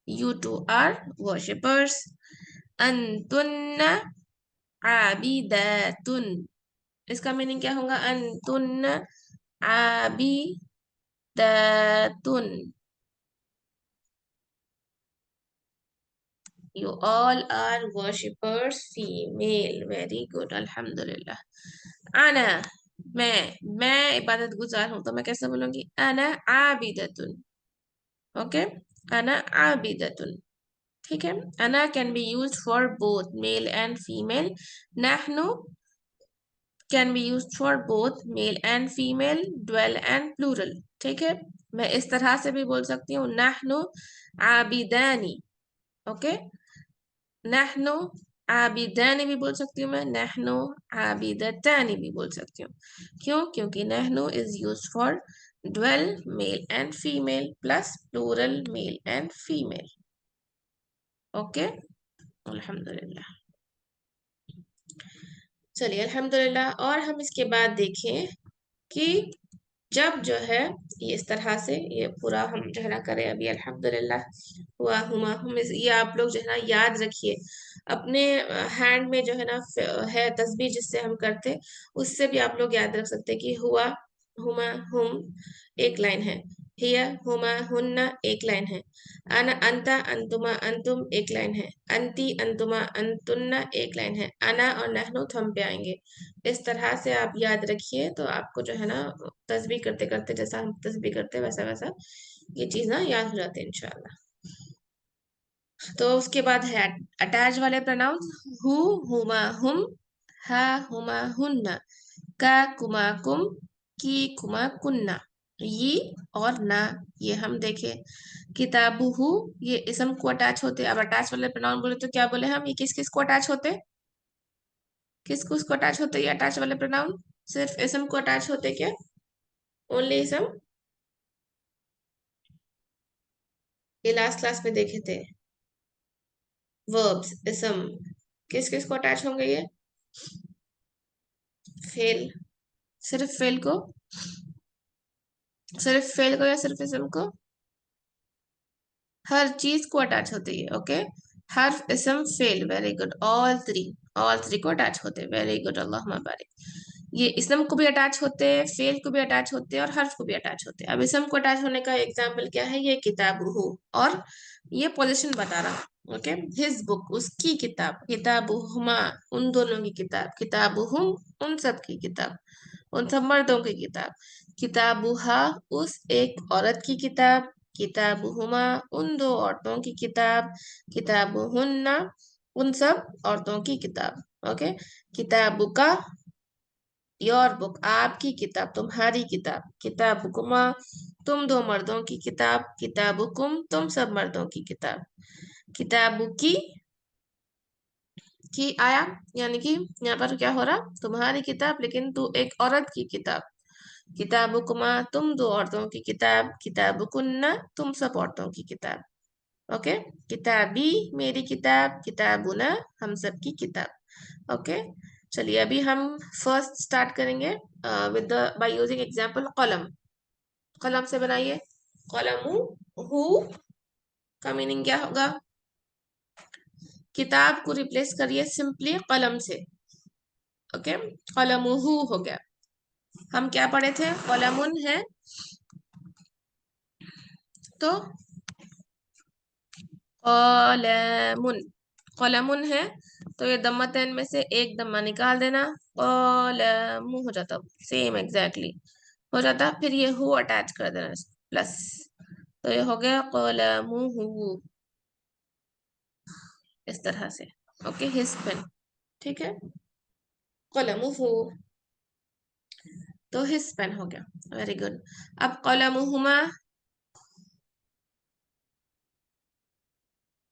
you two are worshippers. अंतुन्ना आबिदातुन, इसका मीनिंग क्या होगा? अंतुन्ना आबिदातुन, you all are worshippers, female, very good, अल्हम्दुलिल्लाह। आना, मैं इबादत गुजार हूं, तो मैं कैसे बोलूंगी? अना आबिदतुन, ओके, अना आबिदतुन, ठीक है। अना can be used for both male and female, नहनु can be used for both male and female, dual and plural, ठीक है। मैं इस तरह से भी बोल सकती हूँ, नहनु आबिदानी, ओके, नहनु आबिदानी भी बोल सकती हूँ मैं, नहनु आबिदतानी भी बोल सकती हूँ। क्यों? क्योंकि नहनु is used for dual male and female plus plural male and female, okay, अल्हम्दुलिल्लाह। चलिए अल्हम्दुलिल्लाह। और हम इसके बाद देखें कि जब जो है ये इस तरह से ये पूरा हम जो है ना करें अभी, अल्हम्दुलिल्लाह, हुआ हुमा हम ये आप लोग जो है ना याद रखिए अपने हैंड में जो है ना है तस्बीह जिससे हम करते, उससे भी आप लोग याद रख सकते हैं कि हुआ, हुमा, हुम एक लाइन है, हिया, हुमा, हुन्ना एक लाइन है, अना, अंता, अंतुमा, अंतुम एक लाइन है, अंती, अंतुमा, अंतुन्ना एक लाइन है, अना और नहनु थम पे आएंगे। इस तरह से आप याद रखिए, तो आपको जो है ना तस्बीह करते करते, जैसा हम तस्बीह करते वैसा वैसा ये चीज ना याद हो जाते हैं इंशाल्लाह। तो उसके बाद है अटैच वाले प्रोनाउंस, हु, हुमा, हुम, हा, हुमा, हुन्ना, का, कुमा, कुम, की, कुमा, कुन्ना, ये और ना, ये हम देखे। किताबुहु, ये इसम को अटैच होते। अब अटैच वाले प्रोनाउन बोले तो क्या बोले हम? ये किस किस को अटैच होते? किसको उसको अटैच होते हैं अटैच वाले प्रोनाउन? सिर्फ इसम को अटैच होते क्या? ओनली इसम? ये लास्ट क्लास में देखे थे। वर्ब्स इसम किस किस को अटैच होंगे ये? फेल, सिर्फ फेल को, सिर्फ फेल को या सिर्फ इसम को? हर चीज को अटैच होती है। ओके, हर्फ इसम fail, very good, all three को अटैच होते हैं, वेरी गुड, अल्लाह बारिक। ये इसम को भी अटैच होते हैं, फेल को भी अटैच होते हैं और हर्फ को भी अटैच होते हैं। अब इसम को अटैच होने का एग्जाम्पल क्या है? ये किताब हु, और ये पोजीशन बता रहा। ओके, हिज बुक, उसकी किताब, किताबुहुमा, उन दोनों की किताब, किताबुहुम, उन सब की किताब, उन सब मर्दों की किताब, किताबुहा, उस एक औरत की किताब, किताबुहुमा, उन दो औरतों की किताब, किताबुहुन्ना, उन सब औरतों की किताब। ओके, किताबुका, योर बुक, आपकी किताब, तुम्हारी किताब, किताबुकुमा, तुम दो मर्दों की किताब, किताबुकुम, तुम सब मर्दों की किताब, किताबुकी, की आया, यानी कि यहाँ पर क्या हो रहा? तुम्हारी किताब लेकिन तू एक औरत की किताब, किताबुकुमा, तुम दो औरतों की किताब, किताबुकुन्ना, तुम सब औरतों की किताब। ओके, किताबी, मेरी किताब, किताबुना, हम सब की किताब। ओके, चलिए अभी हम फर्स्ट स्टार्ट करेंगे विद बाय यूजिंग एग्जांपल कलम। कलम से बनाइए। कलमू, हु का मीनिंग क्या होगा? किताब को रिप्लेस करिए सिंपली कलम से। ओके, कलमुहु हो गया। हम क्या पढ़े थे? कलमुन है तो कलमुन, कलमुन है तो ये दम्मतैन में से एक दम्मा निकाल देना, कलमु हो जाता, सेम एग्जैक्टली हो जाता। फिर ये हु अटैच कर देना प्लस, तो ये हो गया कलमुहु, इस तरह से। ओके, हिज पेन, ठीक है, कलमुहु, तो हिज पेन हो गया, वेरी गुड। अब कलमुहुमा,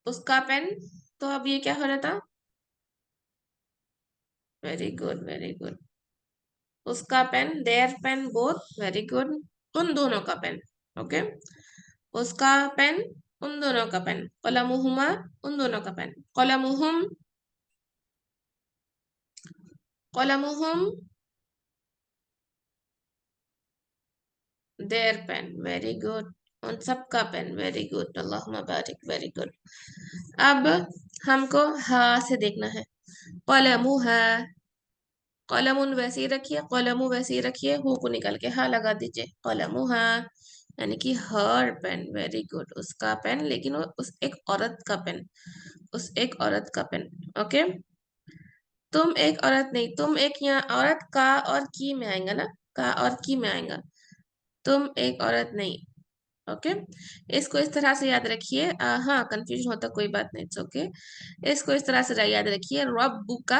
उसका पेन, तो अब ये क्या हो रहा था? वेरी गुड, वेरी गुड, उसका pen, their pen, both, very good, उन दोनों का पेन। ओके, उसका पेन, उन दोनों का पेन, कलमुहुमा, उन दोनों का पेन, कलमुहुम, कलमुहुम, देयर पेन, वेरी गुड, उन सबका पेन, वेरी गुड, अल्लाहुम्मा बारिक, वेरी गुड। अब हमको हा से देखना है। कलमु है, कलमुन वैसे ही रखिए, कलमु वैसे ही रखिए, हु को निकल के हा लगा दीजिए, कलमु हा, यानी कि हर पेन, वेरी गुड, उसका पेन, लेकिन वो उस एक औरत का पेन, उस एक औरत का पेन। ओके, तुम एक औरत नहीं, तुम एक, यहाँ औरत का और की में आएगा ना, का और की में आएगा, तुम एक औरत नहीं। ओके, इसको इस तरह से याद रखिए। हाँ, कंफ्यूजन होता कोई बात नहीं, इट्स ओके। इसको इस तरह से याद रखिए, रब्बु का,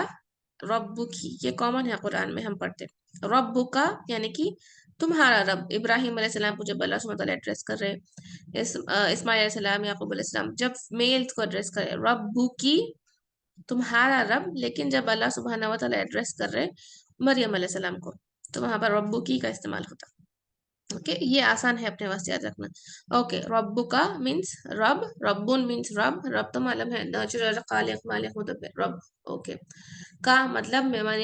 रब्बु की, ये कॉमन है कुरान में हम पढ़ते हैं। रब्बु का यानी कि तुम्हारा रब। इब्राहिम अलैहिस्सलाम को जब अल्लाह सुब्हानहू व तआला एड्रेस कर रहे, इस्माइल अलैहिस्सलाम, याकूब अलैहिस्सलाम, जब मेल्स को एड्रेस करे रब्बु की, तुम्हारा रब, लेकिन जब अल्लाह सुब्हानहू व तआला एड्रेस कर रहे मरियम अलैहिस्सलाम को, तो वहां पर रब्बु की का इस्तेमाल होता। ओके, ये आसान है, अपने वास्ते याद रखना। ओके, रब्बुका मीन्स रब, रब्बुन मीन्स रब, रब तो मालूम है, नेचुरल, खालिक, मालिक, मुदब्बिर, रब। ओके, का मतलब मेहमान,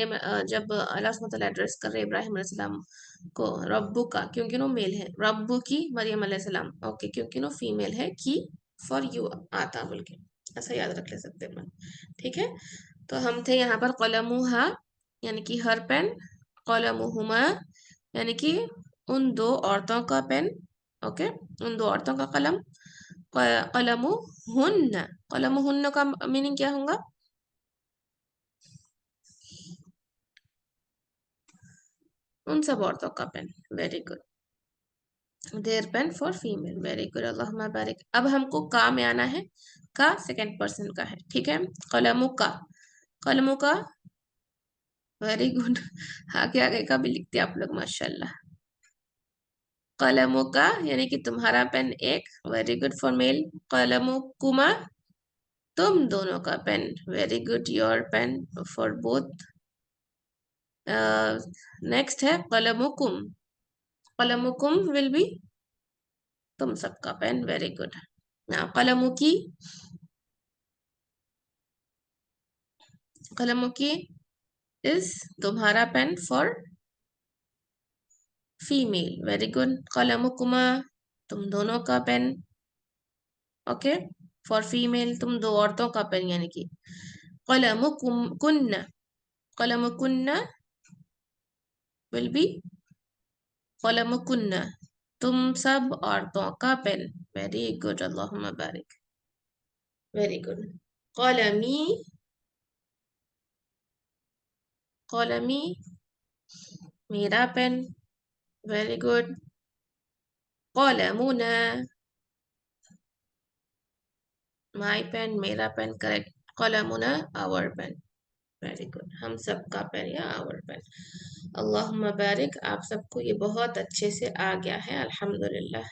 जब अल्लाह सुब्हानहू व तआला एड्रेस कर रहे इब्राहिम अलैहिस्सलाम को, रब्बु का क्योंकि नो मेल है, रब्बु की मरियम अलैहिस्सलाम, ओके, क्योंकि नो फीमेल है, की फॉर यू आता बोल के, ऐसा याद रख ले सकते हैं। ठीक है, तो हम थे यहाँ पर कलमुहा यानी कि हर पेन, कलमुहुमा यानी कि उन दो औरतों का पेन। ओके, उन दो औरतों का कलम, कलमुहुन्ना, कलमुहुन्ना का मीनिंग क्या होगा? उन सब औरतों का pen, very good, their pen for female, very good, अल्लाहुम्मा बारिक। अब हमको का में आना है, का सेकंड पर्सन का है, ठीक है, कलमु का, कलमु का, वेरी गुड, आगे आगे का भी लिखते हैं आप लोग, माशाल्लाह। कलमु का यानी कि तुम्हारा पेन एक, वेरी गुड फॉर मेल, कलमु कुमा, तुम दोनों का pen, very good, your pen for both, next है कलमुकुम। कलमुकुम विल बी तुम सबका पेन। Very good. ना कलमुकी, कलमुकी इज तुम्हारा pen for female. Very good. कलमुकुमा तुम दोनों का पेन। ओके, फॉर फीमेल तुम दो औरतों का पेन, यानी कि कलमुकुम कुन्ना, कलमुकुन्ना विल बी कलमुकुन्ना तुम सब औरतों का पेन। वेरी गुड, अल्लाहुम्मा बारिक। Very good. कलमी, कलमी मेरा पेन। Very good. कलमुना माई पेन, मेरा पेन। करेक्ट। कलमुना आवर पेन। वेरी गुड, हम सबका पेन या आवर पेन। अल्लाहुम्मा बारिक, आप सबको ये बहुत अच्छे से आ गया है, अल्हम्दुलिल्लाह।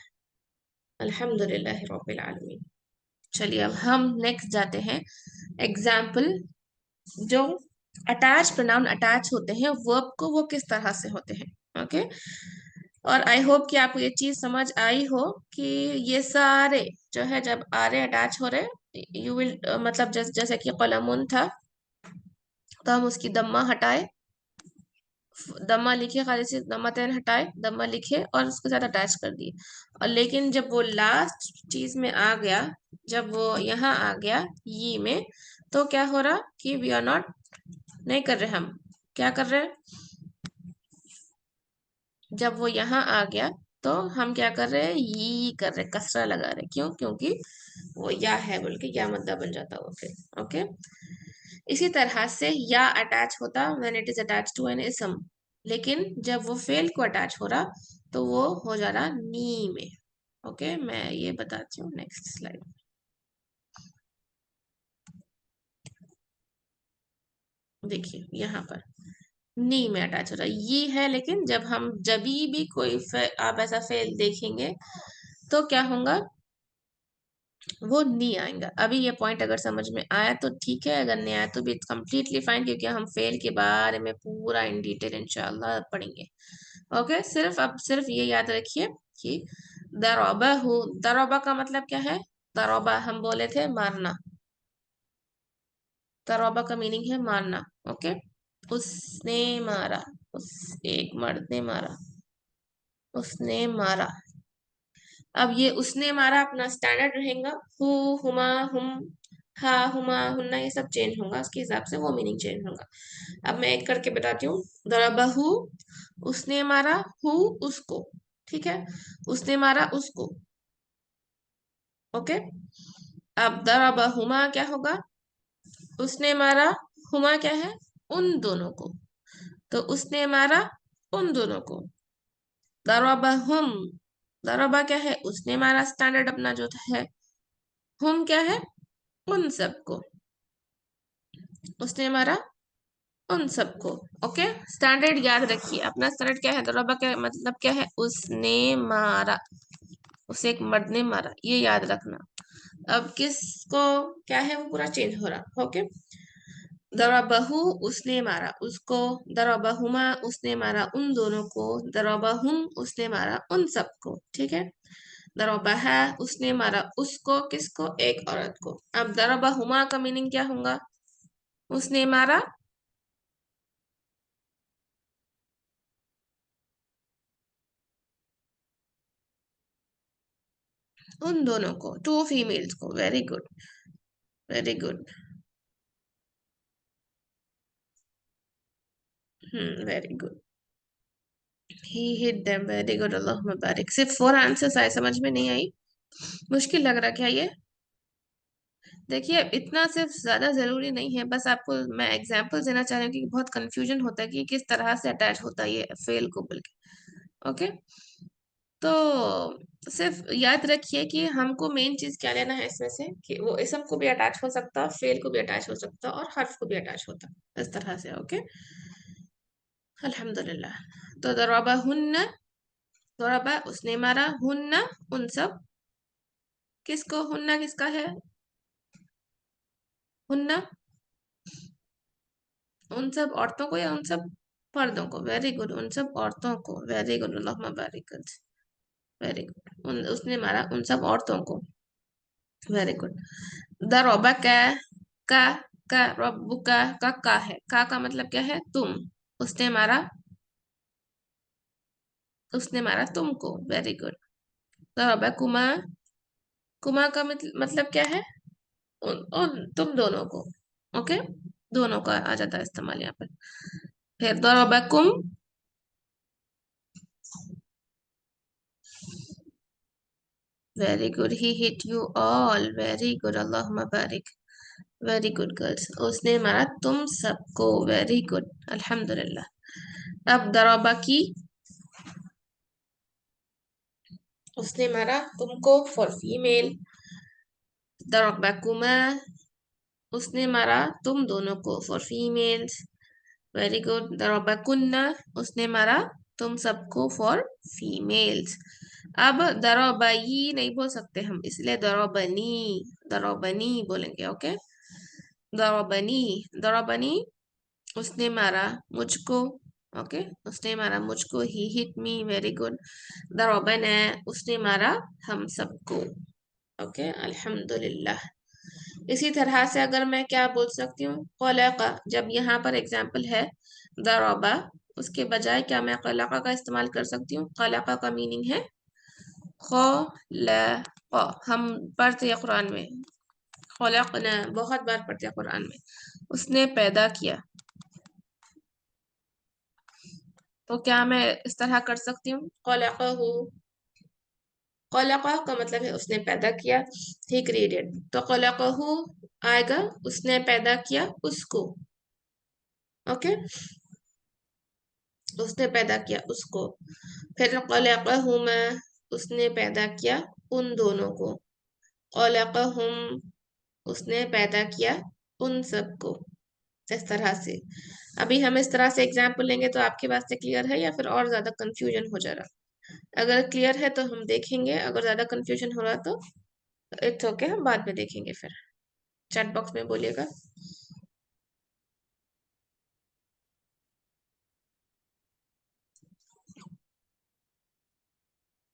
अल्हम्दुलिल्लाह रब्बिल आलमीन। चलिए अब हम नेक्स्ट जाते हैं। एग्जाम्पल, जो अटैच प्रोनाउन अटैच होते हैं वर्ब को, वो किस तरह से होते हैं। ओके, और आई होप कि आपको ये चीज समझ आई हो कि ये सारे जो है जब आरे अटैच हो रहे, यू विल मतलब जैसे कि कलमुन था तो हम उसकी दम्मा हटाए, दम्मा लिखे, खाली से दम्मा तेन हटाए, दम्मा लिखे और उसके साथ अटैच कर दिए। और लेकिन जब वो लास्ट चीज में आ गया, जब वो यहाँ आ गया ये में, तो क्या हो रहा कि वी आर नॉट, नहीं कर रहे, हम क्या कर रहे हैं, जब वो यहाँ आ गया तो हम क्या कर रहे हैं, ये कर रहे हैं, कसरा लगा रहे हैं। क्यों? क्योंकि वो या है बोल के या मद्दा बन जाता वो फिर। ओके, इसी तरह से या अटैच होता when it is attach to an इसम, लेकिन जब वो फेल को अटैच हो रहा तो वो हो जा रहा नी में। ओके, मैं ये बताती हूँ नेक्स्ट स्लाइड। देखिए यहाँ पर नी में अटैच हो रहा है, ये है, लेकिन जब हम जब भी कोई आप ऐसा फेल देखेंगे तो क्या होगा, वो नहीं आएगा। अभी ये पॉइंट अगर समझ में आया तो ठीक है, अगर नहीं आया तो भी इट्स कम्प्लीटली फाइन, क्योंकि हम फेल के बारे में पूरा इन डिटेल इंशाल्लाह पढ़ेंगे। ओके, सिर्फ अब सिर्फ ये याद रखिए कि दरौबा हूँ, दरौबा का मतलब क्या है, दरौबा हम बोले थे मारना, दरौबा का मीनिंग है मारना। ओके, उसने मारा, उस एक मर्द ने मारा, उसने मारा। अब ये उसने मारा अपना स्टैंडर्ड रहेगा, हु, हुमा, हुम, हा, हुमा, हुन्ना, ये सब चेंज होगा, उसके हिसाब से वो मीनिंग चेंज होगा। अब मैं एक करके बताती हूँ। दरबहू उसने मारा, हु उसको, ठीक है, उसने मारा उसको। ओके, अब दरबहुमा क्या होगा, उसने मारा, हुमा क्या है, उन दोनों को, तो उसने मारा उन दोनों को। दरबहुम, दरबा क्या है, उसने मारा स्टैंडर्ड अपना जो है, हुम क्या है, उन सबको, उसने मारा उन सबको। ओके, स्टैंडर्ड याद रखिए अपना, स्टैंडर्ड क्या है, दरबा का मतलब क्या है, उसने मारा, उसे एक मर्द ने मारा, ये याद रखना। अब किसको क्या है, वो पूरा चेंज हो रहा। ओके, दरबहू उसने मारा उसको, दरबहुमा उसने मारा उन दोनों को, दरबहुम उसने मारा उन सबको, ठीक है। दरबहा उसने मारा उसको, किसको, एक औरत को। अब दरबहुमा का मीनिंग क्या होगा, उसने मारा उन दोनों को, टू फीमेल्स को। Very good, very good. Very good, he hit them. Very good, Allah मुबारक। सिर्फ 4 आंसर्स आए, समझ में नहीं आई, मुश्किल लग रहा क्या ये। देखिए इतना सिर्फ ज्यादा जरूरी नहीं है, बस आपको मैं एग्जांपल देना चाह रही हूँ कि बहुत कंफ्यूजन होता है कि किस तरह से अटैच होता है ये फेल को बोल के। ओके, तो सिर्फ याद रखिए कि हमको मेन चीज क्या लेना है इसमें से, कि वो इसम को भी अटैच हो सकता, फेल को भी अटैच हो सकता और हर्फ को भी अटैच होता, इस तरह से। ओके, अल्हम्दुलिल्लाह। तो दरबा हुन्ना, दरबा उसने मारा, हुन्ना उन सब, किसको, हुन्ना किसका है, हुन्ना उन सब औरतों को या उन सब, पर्दों को, वेरी गुड, उन सब औरतों को, वेरी गुड, अल्लाहुम्मा बारिक, वेरी गुड, उसने मारा उन सब औरतों को, वेरी गुड। दरोबा का रब्बु का है, का मतलब क्या है, तुम, उसने मारा, उसने मारा तुमको, वेरी गुड। दरोबा कुमा, कुमा का मतलब क्या है, तुम दोनों को, ओके, दोनों का आ जाता है इस्तेमाल यहाँ पर। फिर दरोबा कुम, very good, he hit you all, very good, अल्लाहुम्मा बारिक, वेरी गुड गर्ल्स, उसने मारा तुम सबको, वेरी गुड, अल्हम्दुलिल्लाह। अब दरोबा की, उसने मारा तुमको, फॉर फीमेल। दरोबा कुमा, उसने मारा तुम दोनों को, फॉर फीमेल्स, वेरी गुड। दरोबा कुन्ना, उसने मारा तुम सबको, फॉर फीमेल्स। अब दरोबाई नहीं बोल सकते हम, इसलिए दरोबनी, दरोबनी बोलेंगे, ओके। दरोबनी, दरोबनी, उसने मारा मुझको, ओके, उसने मारा मुझको, ही हिट मी, वेरी गुड। दरोबना, उसने मारा हम सबको, ओके, अल्हम्दुलिल्लाह। इसी तरह से अगर मैं क्या बोल सकती हूँ, कलका, जब यहाँ पर एग्जाम्पल है दरोबा, उसके बजाय क्या मैं कलका का इस्तेमाल कर सकती हूँ। कलका का मीनिंग है खलक, हम पढ़ते हैं कुरान में, खलकना बहुत बार पढ़ते हैं कुरान में, उसने पैदा किया। तो क्या मैं इस तरह कर सकती हूँ, खलकहू, खलका का मतलब है उसने पैदा किया, ही क्रिएटेड, तो खलकहू आएगा उसने पैदा किया उसको, ओके, उसने पैदा किया उसको। फिर खलकहुमा, उसने पैदा किया उन दोनों को। खलकहुम, उसने पैदा किया उन सबको, इस तरह से। अभी हम इस तरह से एग्जाम्पल लेंगे तो आपके वास्ते क्लियर है या फिर और ज्यादा कंफ्यूजन हो जा रहा। अगर क्लियर है तो हम देखेंगे, अगर ज्यादा कंफ्यूजन हो रहा तो इट्स ओके, हम बाद में देखेंगे फिर। चैट बॉक्स में बोलिएगा।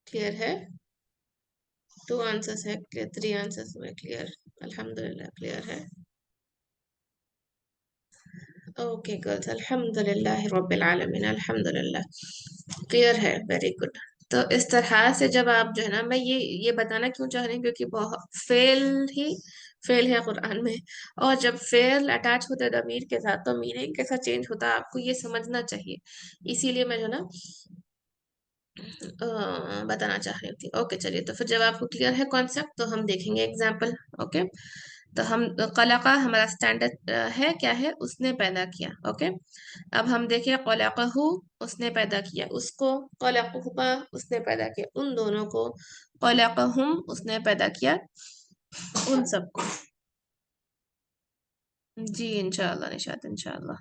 क्लियर है, 2 आंसर्स है क्लियर, 3 आंसर्स में क्लियर, अल्हम्दुलिल्लाह क्लियर है। ओके गर्ल्स, अल्हम्दुलिल्लाह रब्बिल आलमीन, अल्हम्दुलिल्लाह क्लियर है, वेरी गुड। तो इस तरह से जब आप जो है ना, मैं ये बताना क्यों चाह रही हूँ, क्योंकि बहुत फेल ही फेल है कुरान में, और जब फेल अटैच होता है दमीर के साथ तो मीनिंग कैसा चेंज होता है आपको ये समझना चाहिए, इसीलिए मैं जो ना बताना चाह रही थी। ओके चलिए, तो फिर जब आपको क्लियर है कॉन्सेप्ट तो हम देखेंगे एग्जाम्पल, ओके। तो हम कलका हमारा स्टैंडर्ड है क्या है, उसने पैदा किया, ओके। अब हम देखिए कलकहू, उसने पैदा किया उसको। कलकहुमा, उसने पैदा किया उन दोनों को। कलकहुम, उसने पैदा किया उन सबको। जी इंशाल्लाह निशात, इंशाल्लाह।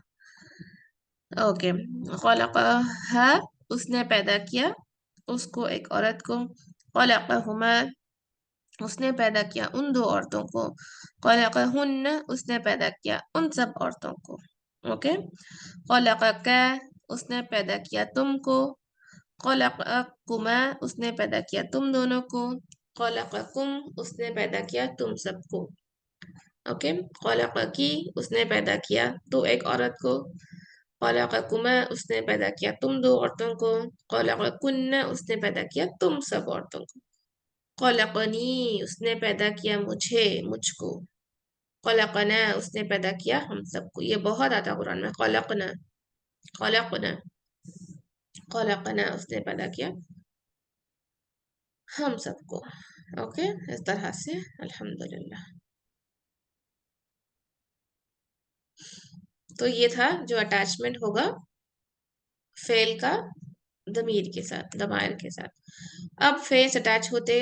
ओके, कलकहा, उसने पैदा किया उसको, एक औरत को। कलकहुमा, उसने पैदा किया उन दो औरतों को। खलक़हुन्ना, उसने पैदा किया उन सब औरतों को, ओके। खलक़का, उसने पैदा किया तुमको। खलक़कुमा, उसने पैदा किया तुम दोनों को। खलक़कुम, उसने पैदा किया तुम सबको, ओके। खलक़की, उसने पैदा किया तो एक औरत को। खलक़कुमा, उसने पैदा किया तुम दो औरतों को। खलक़कुन्ना, उसने पैदा किया तुम सब औरतों को। खलकनी, उसने पैदा किया मुझे, मुझको। खलकना, उसने पैदा किया हम सबको, ये बहुत आता कुरान में, खलकना, खलकना, खलकना, उसने पैदा किया हम सबको, ओके, इस तरह से, अल्हम्दुलिल्लाह। तो ये था जो अटैचमेंट होगा फेल का दमीर के साथ, दमायर के साथ। अब फेस अटैच होते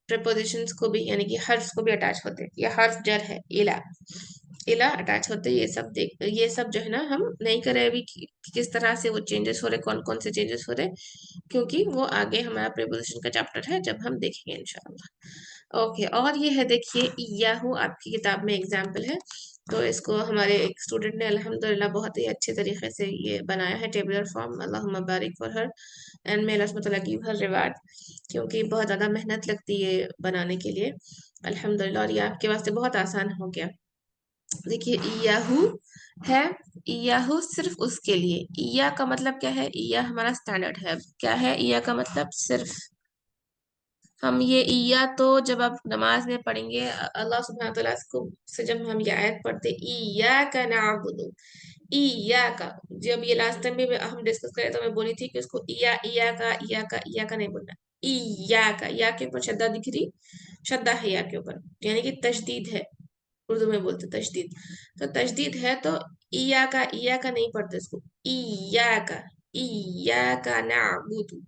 प्रपोजिशंस को भी, यानी कि हर्फ को भी अटैच होते, ये हर्फ जर है, इला, इला अटैच होते, ये सब देख, ये सब जो है ना हम नहीं करे अभी कि किस तरह से वो चेंजेस हो रहे, कौन कौन से चेंजेस हो रहे, क्योंकि वो आगे हमारा प्रीपोजिशन का चैप्टर है जब हम देखेंगे इंशाल्लाह। ओके, और ये है देखिए याहू, आपकी किताब में एग्जाम्पल है, तो इसको हमारे एक स्टूडेंट ने अल्हम्दुलिल्लाह बहुत ही अच्छे तरीके से ये बनाया है टेबुलर फॉर्म। अल्लाहुम्मा बारिक फॉर हर एंड मे अल्लाह सुब्हानहू व तआला गिव हर रिवार्ड, क्योंकि बहुत ज़्यादा मेहनत लगती है ये बनाने के लिए। अल्हम्दुलिल्लाह, और ये आपके वास्ते बहुत आसान हो गया। देखिए इयाहू है, इयाहू सिर्फ उसके लिए। इया का मतलब क्या है? इया हमारा स्टैंडर्ड है। क्या है इया का मतलब? सिर्फ। हम ये इया तो जब आप नमाज में पढ़ेंगे अल्लाह सुब्हानहू व तआला को से, जब हम ये आयत पढ़ते इया का नाबुदु, इया का, जब ये लास्ट टाइम भी हम डिस्कस करे तो मैं बोली थी कि उसको इया का नहीं बोलना, इया का। या के ऊपर शद्दा दिख रही, शद्दा है या के ऊपर, यानी कि तशदीद है। उर्दू में बोलते तशदीद। तो तशदीद है तो इया का नहीं पढ़ते इसको, इया का नाबुदु,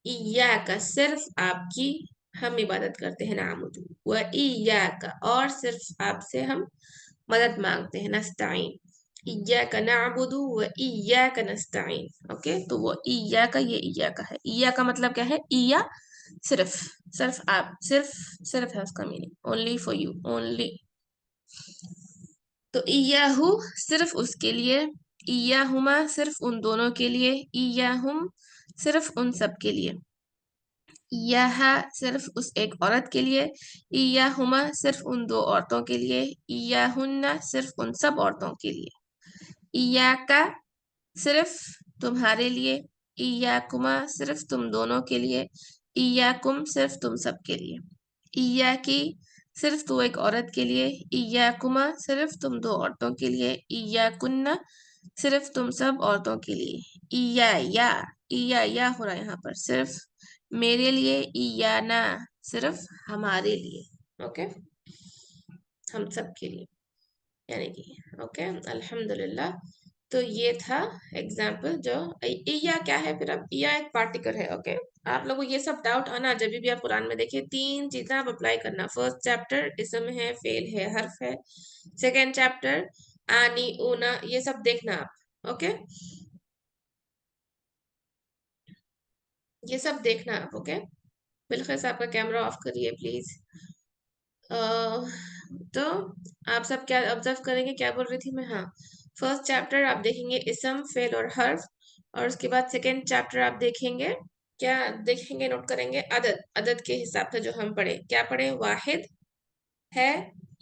इया का सिर्फ आपकी हम इबादत करते हैं, नामुदु व इया का, और सिर्फ आपसे हम मदद मांगते हैं, नस्ताइन। इया का नाबुदु व इया का नस्ताइन। ओके, तो वो इया का, ये इया का है। इया का मतलब क्या है? इया सिर्फ, सिर्फ आप, सिर्फ, सिर्फ है उसका meaning, only for you, only. तो इयाहू सिर्फ उसके लिए, इयाहुमा सिर्फ उन दोनों के लिए, इयाहुम सिर्फ उन सब के लिए, इयाहा सिर्फ उस एक औरत के लिए, इयाहुमा सिर्फ उन दो औरतों के लिए, इयाहुन्ना सिर्फ उन सब औरतों के लिए, इयाका सिर्फ तुम्हारे लिए, इयाकुमा सिर्फ तुम दोनों के लिए, इयाकुम सिर्फ तुम सब के लिए, इयाकी सिर्फ तू एक औरत के लिए, इयाकुमा सिर्फ तुम दो औरतों के लिए, इयाकुन्ना सिर्फ तुम सब औरतों के लिए, इया हो रहा है यहाँ पर, सिर्फ मेरे लिए, इयाना सिर्फ हमारे लिए। ओके, हम सब के लिए, यानी कि ओके। अल्हम्दुलिल्लाह, तो ये था एग्जाम्पल। जो या क्या है फिर? अब या एक पार्टिकल है। ओके, आप लोगों को ये सब डाउट आना जब भी आप कुरान में देखिए, तीन चीजें आप अप्लाई करना। फर्स्ट चैप्टर इसम है, फेल है, हर्फ है। सेकेंड चैप्टर आनी, ऊना, ये सब देखना आप। ओके, ये सब देखना आप। ओके, बिल्कुल आपका कैमरा ऑफ करिए प्लीज। तो आप सब क्या ऑब्जर्व करेंगे? क्या बोल रही थी मैं? हाँ, फर्स्ट चैप्टर आप देखेंगे इसम, फेल और हर्फ, और उसके बाद सेकेंड चैप्टर आप देखेंगे, क्या देखेंगे, नोट करेंगे? अदद। अदद के हिसाब से जो हम पढ़े, क्या पढ़े? वाहिद है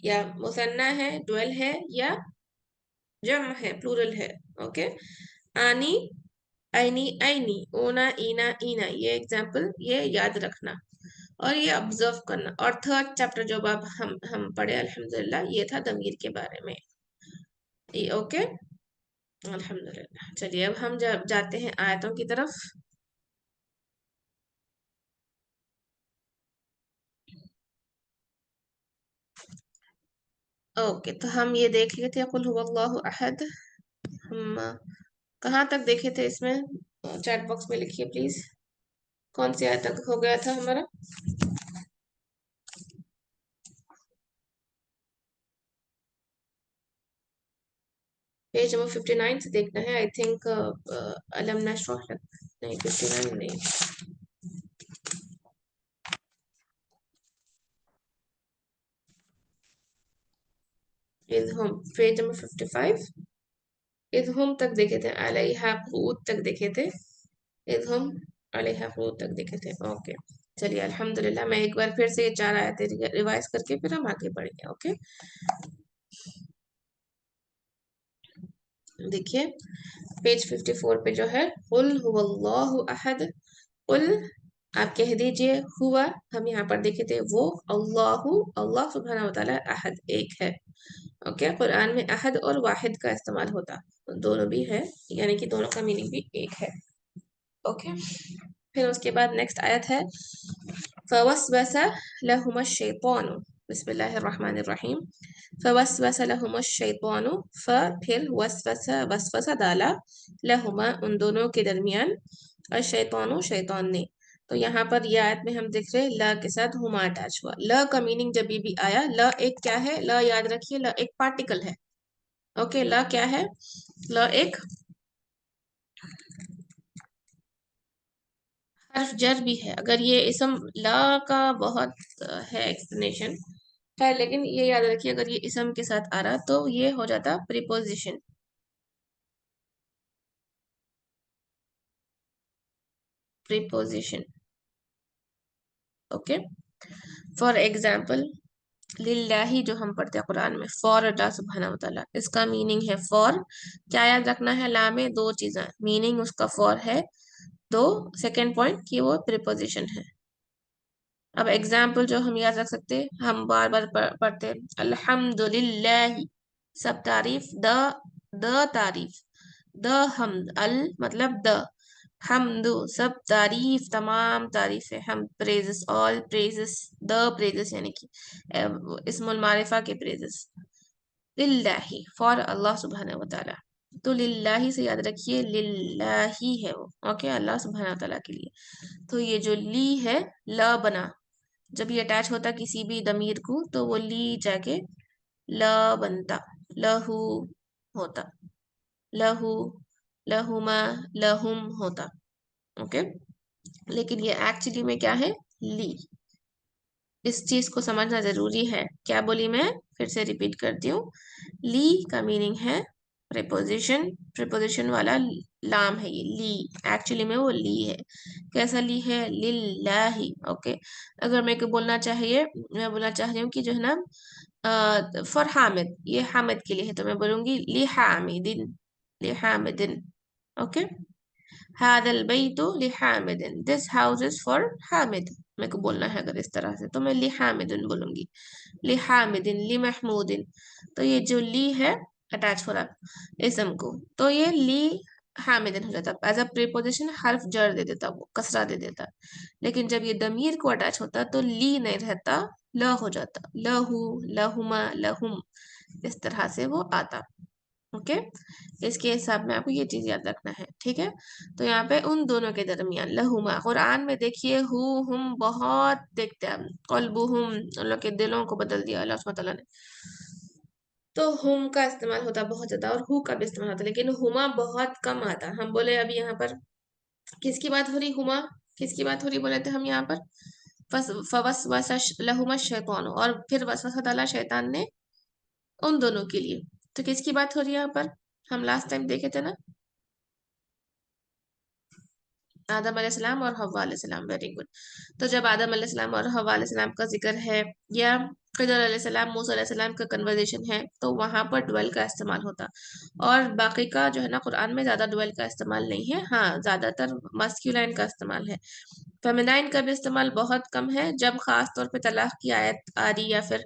या मुसन्ना है, ड्वेल है या जम है, प्लूरल है। ओके, आनी, ऐनी, ऐनी, ओना, ईना, ईना, ये एग्जाम्पल, ये याद रखना और ये ऑब्जर्व करना। और थर्ड चैप्टर जो अब हम पढ़े अल्हम्दुलिल्लाह, ये था दमीर के बारे में। ये ओके, अल्हम्दुलिल्लाह। चलिए अब हम जब जाते हैं आयतों की तरफ। ओके, तो हम ये देख लिए थे कुल हुवल्लाहु अहद। हम कहाँ तक देखे थे इसमें? चैट बॉक्स में लिखिए प्लीज, कौन सी आयत तक हो गया था हमारा? पेज नंबर 59 से देखना है, आई थिंक। अलम नशरह नहीं, 59 नहीं, इज हम पेज नंबर 55, इज हम तक देखे थे, अलैहा क़ूत तक देखे थे, इज हम अलैहा क़ूत तक देखे थे। ओके, चलिए अल्हम्दुलिल्लाह, मैं एक बार फिर से ये चार आयतें रिवाइज करके फिर हम आगे बढ़ेंगे। ओके, देखिए पेज 54 पे जो है, कुल हुवल्लाहु अहद, कुल आप कह दीजिए, हुआ हम यहाँ पर देखे थे वो, अल्लाहु अल्लाह सुब्हानहू व तआला, अहद एक है। ओके, कुरान में अहद और वाहिद का इस्तेमाल होता, दोनों भी है, यानी कि दोनों का मीनिंग भी एक है। ओके, फिर उसके बाद नेक्स्ट आयत है, फवस्वस लहुमुश शैतानु, बिस्मिल्लाहिर्रहमानिर्रहीम। फवस्वस लहुमुश शैतानु, फ फिर वसवस, वसवसा डाला, लहुमा उन दोनों के दरमियान, और शैतानु शैतान ने। तो यहाँ पर यह आयत में हम देख रहे हैं ल के साथ हुमा अटैच हुआ। ल का मीनिंग जब भी आया, ल एक क्या है? ल याद रखिए, ल एक पार्टिकल है। ओके, ल क्या है? ल एक हर्फ जर भी है। अगर ये इसम ला का बहुत है एक्सप्लेनेशन, खैर, लेकिन ये याद रखिए, अगर ये इसम के साथ आ रहा तो ये हो जाता preposition. Preposition, okay. For example, लिल्लाही जो हम पढ़ते हैं कुरान में, फॉर अल्लाह सुब्हानहू व तआला, इसका मीनिंग है फॉर। क्या याद रखना है, ला में दो चीजें, मीनिंग उसका फॉर है, तो सेकेंड पॉइंट कि वो प्रीपोजिशन है। अब एग्जाम्पल जो हम याद रख सकते हैं, हम बार बार पढ़ते हैं अल्हम्दुलिल्लाह, सब तारीफ, द तारीफ, द हम, अल मतलब द, हमदु सब तारीफ, तमाम तारीफें, हम praises, all praises, the praises यानी कि इस्मुल मारिफा के प्रेजेस, लिल्लाही फॉर अल्लाह सुब्हानहू व तआला। तो लिल्लाही से याद रखिए, लिल्लाही है वो, ओके, अल्लाह सुब्हानहू व तआला के लिए। तो ये जो ली है, ल बना, जब ये अटैच होता किसी भी दमीर को तो वो ली जाके ल बनता, लहू होता, लहू, लहुमा, लहुम होता, ओके। लेकिन ये एक्चुअली में क्या है, ली। इस चीज को समझना जरूरी है। क्या बोली मैं, फिर से रिपीट करती हूँ, ली का मीनिंग है प्रीपोजिशन, प्रीपोजिशन वाला लाम है ये, ली एक्चुअली में वो ली है। कैसा ली है, लिल्लाही, ओके। अगर मेरे को बोलना चाहिए, मैं बोलना चाह रही हूँ कि जो है ना फॉर हामिद, ये हामिद के लिए है, तो मैं बोलूंगी ली हामिदिन, ली हामिदिन, ओके। हादल बैतु लिहामिदिन, this house is for Hamid, मेरे को बोलना है अगर इस तरह से, तो मैं लिहामिदिन बोलूंगी, लिहामिदिन, ली महमूदिन। तो ये जो ली है अटैच हो रहा इसम को, तो ये ली हामिदिन हो जाता, एज अ प्रीपोजिशन हर्फ जर दे देता, वो कसरा दे देता। लेकिन जब ये दमीर को अटैच होता तो ली नहीं रहता, ल हो जाता, लहू, लहुमा, लहुम, इस तरह से वो आता, ओके। इसके हिसाब में आपको ये चीज याद रखना है, ठीक है। तो यहाँ पे उन दोनों के दरमियान, लहुमा, कुरान में देखिए हु हम बहुत देखते हैं, कल्बुहुम, उन लोग के दिलों को बदल दिया अल्लाह सुब्हानहू व तआला ने। तो हुम का इस्तेमाल होता है बहुत ज्यादा, और हु का भी इस्तेमाल होता है, लेकिन हुमा बहुत कम आता है। हम बोले अभी यहाँ पर किसकी बात हो रही, हुमा किसकी बात हो रही बोले थे हम यहाँ पर, फवसवस लहुमा शैतान, और फिर वसवसा डाला शैतान ने उन दोनों के लिए। तो किसकी बात हो रही है यहाँ पर, हम लास्ट टाइम देखे थे ना, आदम अलैहिस्सलाम और हव्वा अलैहिस्सलाम, वेरी गुड। तो जब आदम अलैहिस्सलाम और हव्वा अलैहिस्सलाम का जिक्र है, या खिदर अलैहिस्सलाम, मूसा अलैहिस्सलाम का कन्वर्सेशन है, तो वहां पर डुअल का इस्तेमाल होता। और बाकी का जो है ना कुरान में ज्यादा डुअल का इस्तेमाल नहीं है, हाँ ज्यादातर मस्क्यूलाइन का इस्तेमाल है। फेमिनाइन का भी इस्तेमाल बहुत कम है, जब खास तौर पे तलाक की आयत आ रही, या फिर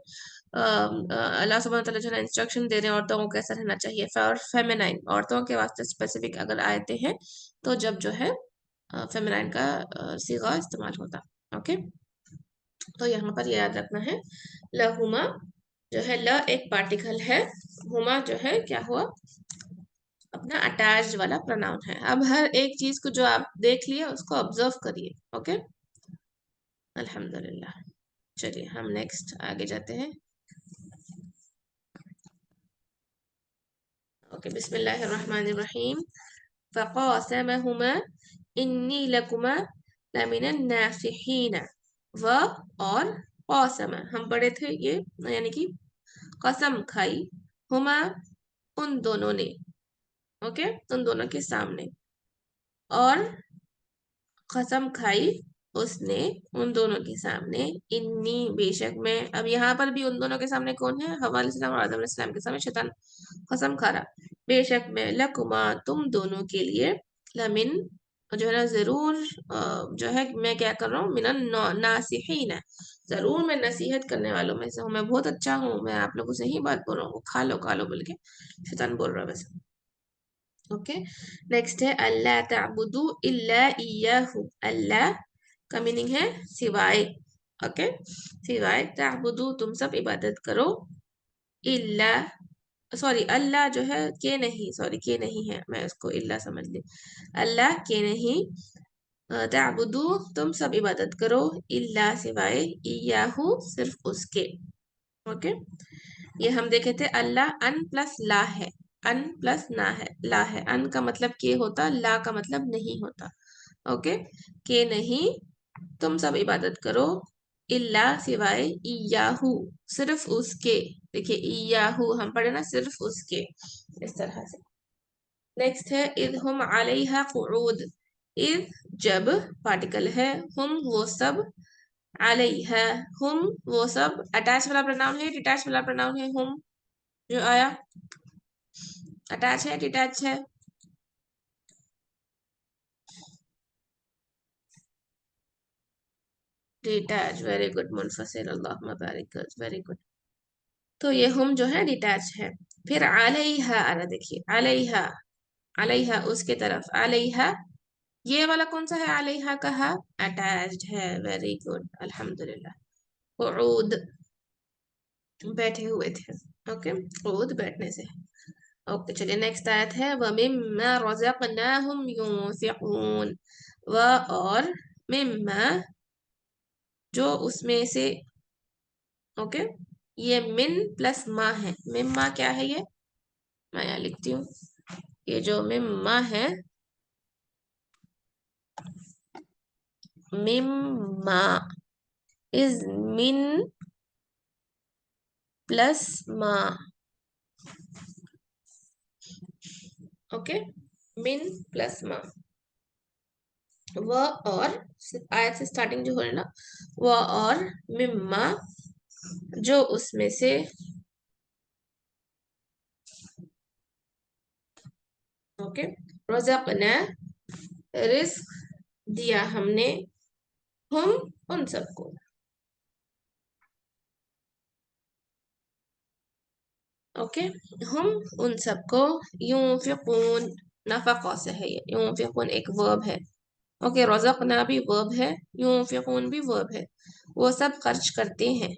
अल्लाह सुब्हानहू व तआला जो है इंस्ट्रक्शन दे रहे हैं औरतों को कैसा रहना चाहिए, और फेमिनाइन औरतों के वास्ते स्पेसिफिक अगर आयतें हैं, तो जब जो है फेमिनाइन का सीगा इस्तेमाल होता, ओके। तो यहाँ पर ये याद रखना है, लहुमा जो है, ल एक पार्टिकल है, हुमा जो है क्या हुआ, अपना अटैच्ड वाला प्रोनाउन है। अब हर एक चीज को जो आप देख लिए उसको ऑब्जर्व करिए, ओके। अल्हम्दुलिल्लाह। चलिए हम नेक्स्ट आगे जाते हैं, ओके। बिस्मिल्लाहिर्रहमानिर्रहीम। फ़क़ासमहुमा इन्नी लकुमा लमिनन नासिहीन, व और क़ासम हम पढ़े थे ये, यानी कि कसम खाई, हुमा उन दोनों ने, ओके, उन दोनों के सामने, और कसम खाई उसने उन दोनों के सामने, इन्नी बेशक मैं, अब यहाँ पर भी उन दोनों के सामने कौन है, हव्वा अलैहिस्सलाम और आदम अलैहिस्सलाम के सामने शैतान कसम खा रहा, बेशक मैं, लकुमा तुम दोनों के लिए, लमिन जो है ना जरूर, जो है मैं क्या कर रहा हूँ, मिनन नासिहीन है, जरूर मैं नसीहत करने वालों में से हूँ, मैं बहुत अच्छा हूँ, मैं आप लोगों से ही बात बोल रहा हूँ, खा लो बोल के शैतान बोल रहा है वैसे, ओके। नेक्स्ट है अल्लाह ताबुदू इल्ला इय्याहु, अल्लाह का मीनिंग है सिवाय, ओके, सिवाय, ताबुदू तुम सब इबादत करो, इल्ला, सॉरी अल्लाह जो है के नहीं, सॉरी के नहीं है, मैं उसको इल्ला समझ ली, अल्लाह के नहीं, ताबुदू तुम सब इबादत करो, इल्ला सिवाय, इय्याहु सिर्फ उसके, ओके। ये हम देखे थे, अल्लाह अन प्लस ला है, अन प्लस ना है, ला है, अन का मतलब के होता, ला का मतलब नहीं होता, ओके। के नहीं, तुम सब इबादत करो, इल्ला सिवाय इयाहू, सिर्फ उसके। देखिए इयाहू हम पढ़े ना, सिर्फ उसके, इस तरह से। नेक्स्ट है इद हम अलैहा कुऊद। इद जब पार्टिकल है, हम वो सब, अलैहा हम वो सब, अटैच वाला प्रोनाउन है, डिटैच वाला प्रोनाउन है हम जो आया, अटैच है डिटैच है? डिटैच, वेरी गुड मुनफसिल, अल्लाहुम्मा बारिक, वेरी गुड। तो ये हम जो है डिटैच है। फिर अलैहा आ रहा, देखिए अलैहा, अलैहा उसके तरफ, अलैहा ये वाला कौन सा है, अलैहा का हा, अटैच्ड है, वेरी गुड अल्हम्दुलिल्लाह। कुऊद बैठे हुए थे, ओके, कुऊद बैठने से। ओके चलिए नेक्स्ट आयत है व मिम्मा रज़क़नाहुम युनफ़िक़ून। व और मिम्मा जो उसमें से, ओके, ये मिन प्लस मा है। मिम्मा क्या है ये, मैं यहाँ लिखती हूँ। ये जो मिम्मा है, मिम्मा इज मिन प्लस मा, ओके, मिन प्लस मा। व और आयत से स्टार्टिंग जो हो रहा है ना, व और मिम्मा जो उसमें से, ओके, रज़क़ना रिस्क दिया हमने, हम उन सबको, ओके, हम उन सबको, यूनफिकून नफक़ा से है, ये यूनफिकून एक वर्ब है, ओके, रज़क़ना भी वर्ब है, यूनफिकून भी वर्ब है, वो सब खर्च करते हैं,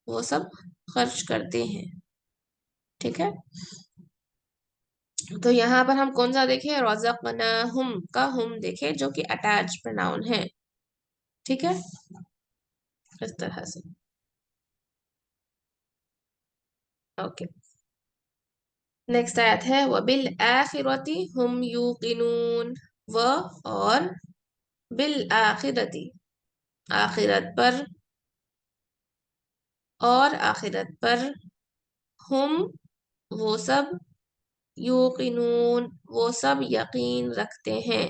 वो सब खर्च करते हैं, ठीक है। तो यहाँ पर हम कौन सा देखें, रज़क़नाहुम का हम देखें जो कि अटैच प्रोनाउन है, ठीक है, इस तरह से, ओके। नेक्स्ट आयत है वबिल आखिरती हम यूकिनून। व और बिल आखिरती आखिरत पर, और आखिरत पर, हम वो सब, यूकिनून वो सब यकीन रखते हैं,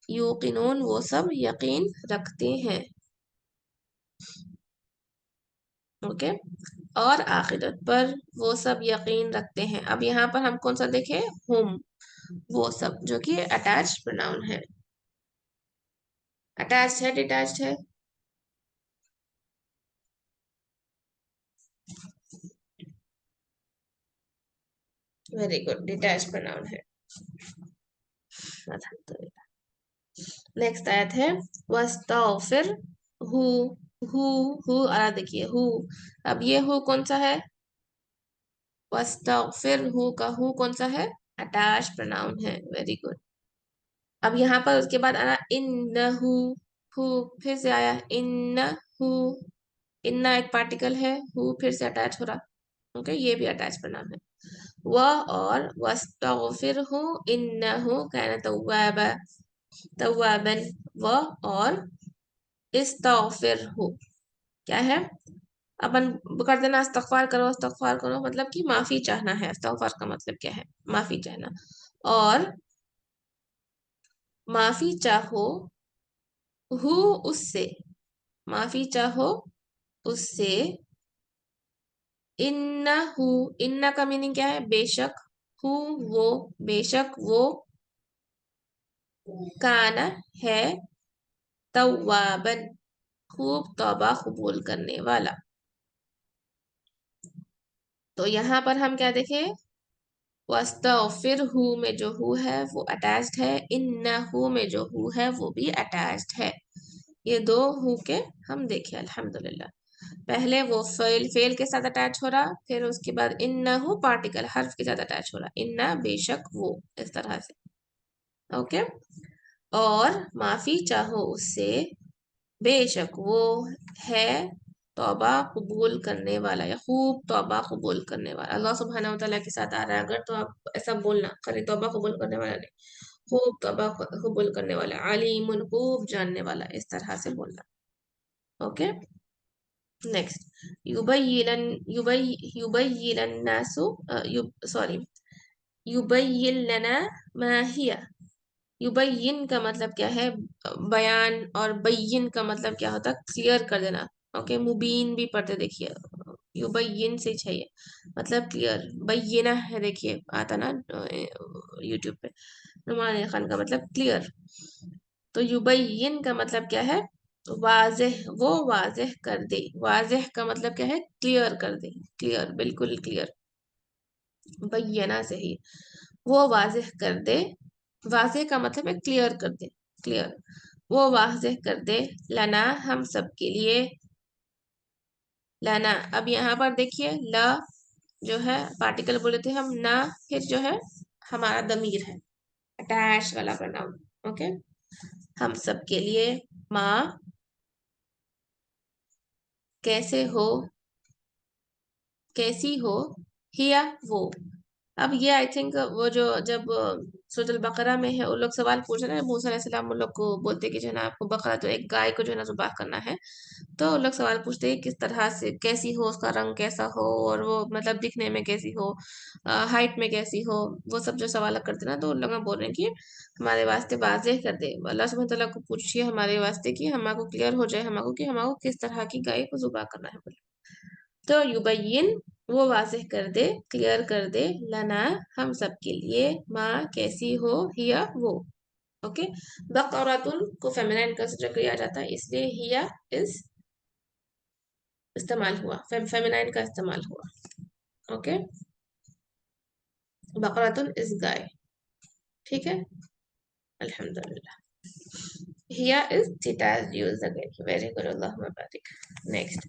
यूकिनून वो सब यकीन रखते हैं, ओके, और आखिरत पर वो सब यकीन रखते हैं। अब यहाँ पर हम कौन सा देखें, हम वो सब, जो कि अटैच प्रोनाउन है, अटैच्ड है डिटैच्ड है? वेरी गुड, डिटैच प्रोनाउन है, अल्हम्दुलिल्लाह। नेक्स्ट आयत है वस्तगफिर हु, हु, हु आ रहा, देखिए हु। अब ये हु कौन सा है, वस्तगफिर हु का हु कौन सा है, अटैच प्रोनाउन है, वेरी गुड। अब यहाँ पर उसके बाद आना इन्नहु, हु फिर से आया इन्नहु, इन्ना एक पार्टिकल है, हु फिर से अटैच हो रहा, ओके, ये भी अटैच प्रोनाउन है। वह और वस्तगफिरहु इन्नहु काना तव्वाबा, तव्वाबन। वह और इस्तगफिरहु क्या है, अपन कर देना, इस्तगफार करो, इस्तगफार करो, मतलब कि माफी चाहना है, इस्तगफार का मतलब क्या है, माफी चाहना। और माफी चाहो हु उससे, माफी चाहो उससे, इन्ना हु, इन्ना का मीनिंग क्या है, बेशक, हु वो, बेशक वो, काना है, तव्वाबन खूब तौबा कबूल करने वाला। तो यहाँ पर हम क्या देखें, वस्तगफिर हु में जो हु है वो अटैच्ड है, इन्नहु में जो हु है वो भी अटैच्ड है। ये दो हु के हम देखे अल्हम्दुलिल्लाह। पहले वो फेल के साथ अटैच हो रहा, फिर उसके बाद इन्नहु पार्टिकल हर्फ के साथ अटैच हो रहा, इन्ना बेशक वो, इस तरह से, ओके। और माफी चाहो उससे, बेशक वो है तौबा कबूल करने वाला, या खूब तौबा कबूल करने वाला। अल्लाह सुब्हानहू व तआला के साथ आ रहा है अगर, तो आप ऐसा बोलना, खाली तौबा कबूल करने वाला नहीं, खूब तौबा कबूल करने वाला, अलीमुन खूब जानने वाला, इस तरह से बोलना। ओके, नेक्स्ट, युबय्यिलन युबय्यिलन नासु सॉरी, युबय्यिन लना मा हिया। युबय्यिन का मतलब क्या है? बयान, और बय्यिन का मतलब क्या होता है? क्लियर कर देना। ओके, मुबीन भी पढ़ते देखिए, युबय्यिन से चाहिए, मतलब क्लियर। बय्यिना है, देखिए आता ना यूट्यूब पे, नुमान खान का मतलब क्लियर। तो युबय्यिन का मतलब क्या है? वाज़ेह, वो वाज़ेह कर दे। वाज़ेह का मतलब क्या है? क्लियर कर दे, क्लियर, बिल्कुल क्लियर। बय्यना से ही, वो वाज़ेह कर दे। वाज़ेह का मतलब है क्लियर कर दे, क्लियर। वो वाज़ेह कर दे, लना हम सब के लिए। लना, अब यहाँ पर देखिए ल जो है पार्टिकल बोले थे हम, ना फिर जो है हमारा दमीर है, अटैच वाला प्रोनाउन। ओके, हम सब के लिए। माँ, कैसे हो, कैसी हो, हिया, वो। अब ये आई थिंक वो जो जब सूरह बकरा में है, वो लोग सवाल पूछ रहे हैं, मूसा अलैहिस्सलाम उन लोग को बोलते कि जो है ना आपको बकरा, तो एक गाय को जो है ना ज़ुबाह करना है। तो वो लोग सवाल पूछते हैं किस तरह से, कैसी हो, उसका रंग कैसा हो, और वो मतलब दिखने में कैसी हो, हाइट में कैसी हो, वो सब जो सवाल करते हैं ना, तो उन लोग बोल रहे हैं कि हमारे वास्ते वाज़ेह कर दे। अल्लाह सुब्हानहू तआला को पूछिए हमारे वास्ते कि हमको क्लियर हो जाए, हमको कि हमको किस तरह की गाय को ज़ुबाह करना है बोले। तो युबय्यिन, वो वाज़ेह कर दे, क्लियर कर दे, लना हम सब के लिए, माँ कैसी हो, हिया वो। ओके, बकरातुन को फेमिनाइन कंसीडर किया जाता है, इसलिए हिया इज इस्तेमाल हुआ, फेमिनाइन का इस्तेमाल हुआ। ओके, बकरातुन इज गाय, ठीक है, अल्हम्दुलिल्लाह। हिया इज चीता यूज अगेन, वेरी गुड, अल्लाहुम्मा बारिक। नेक्स्ट,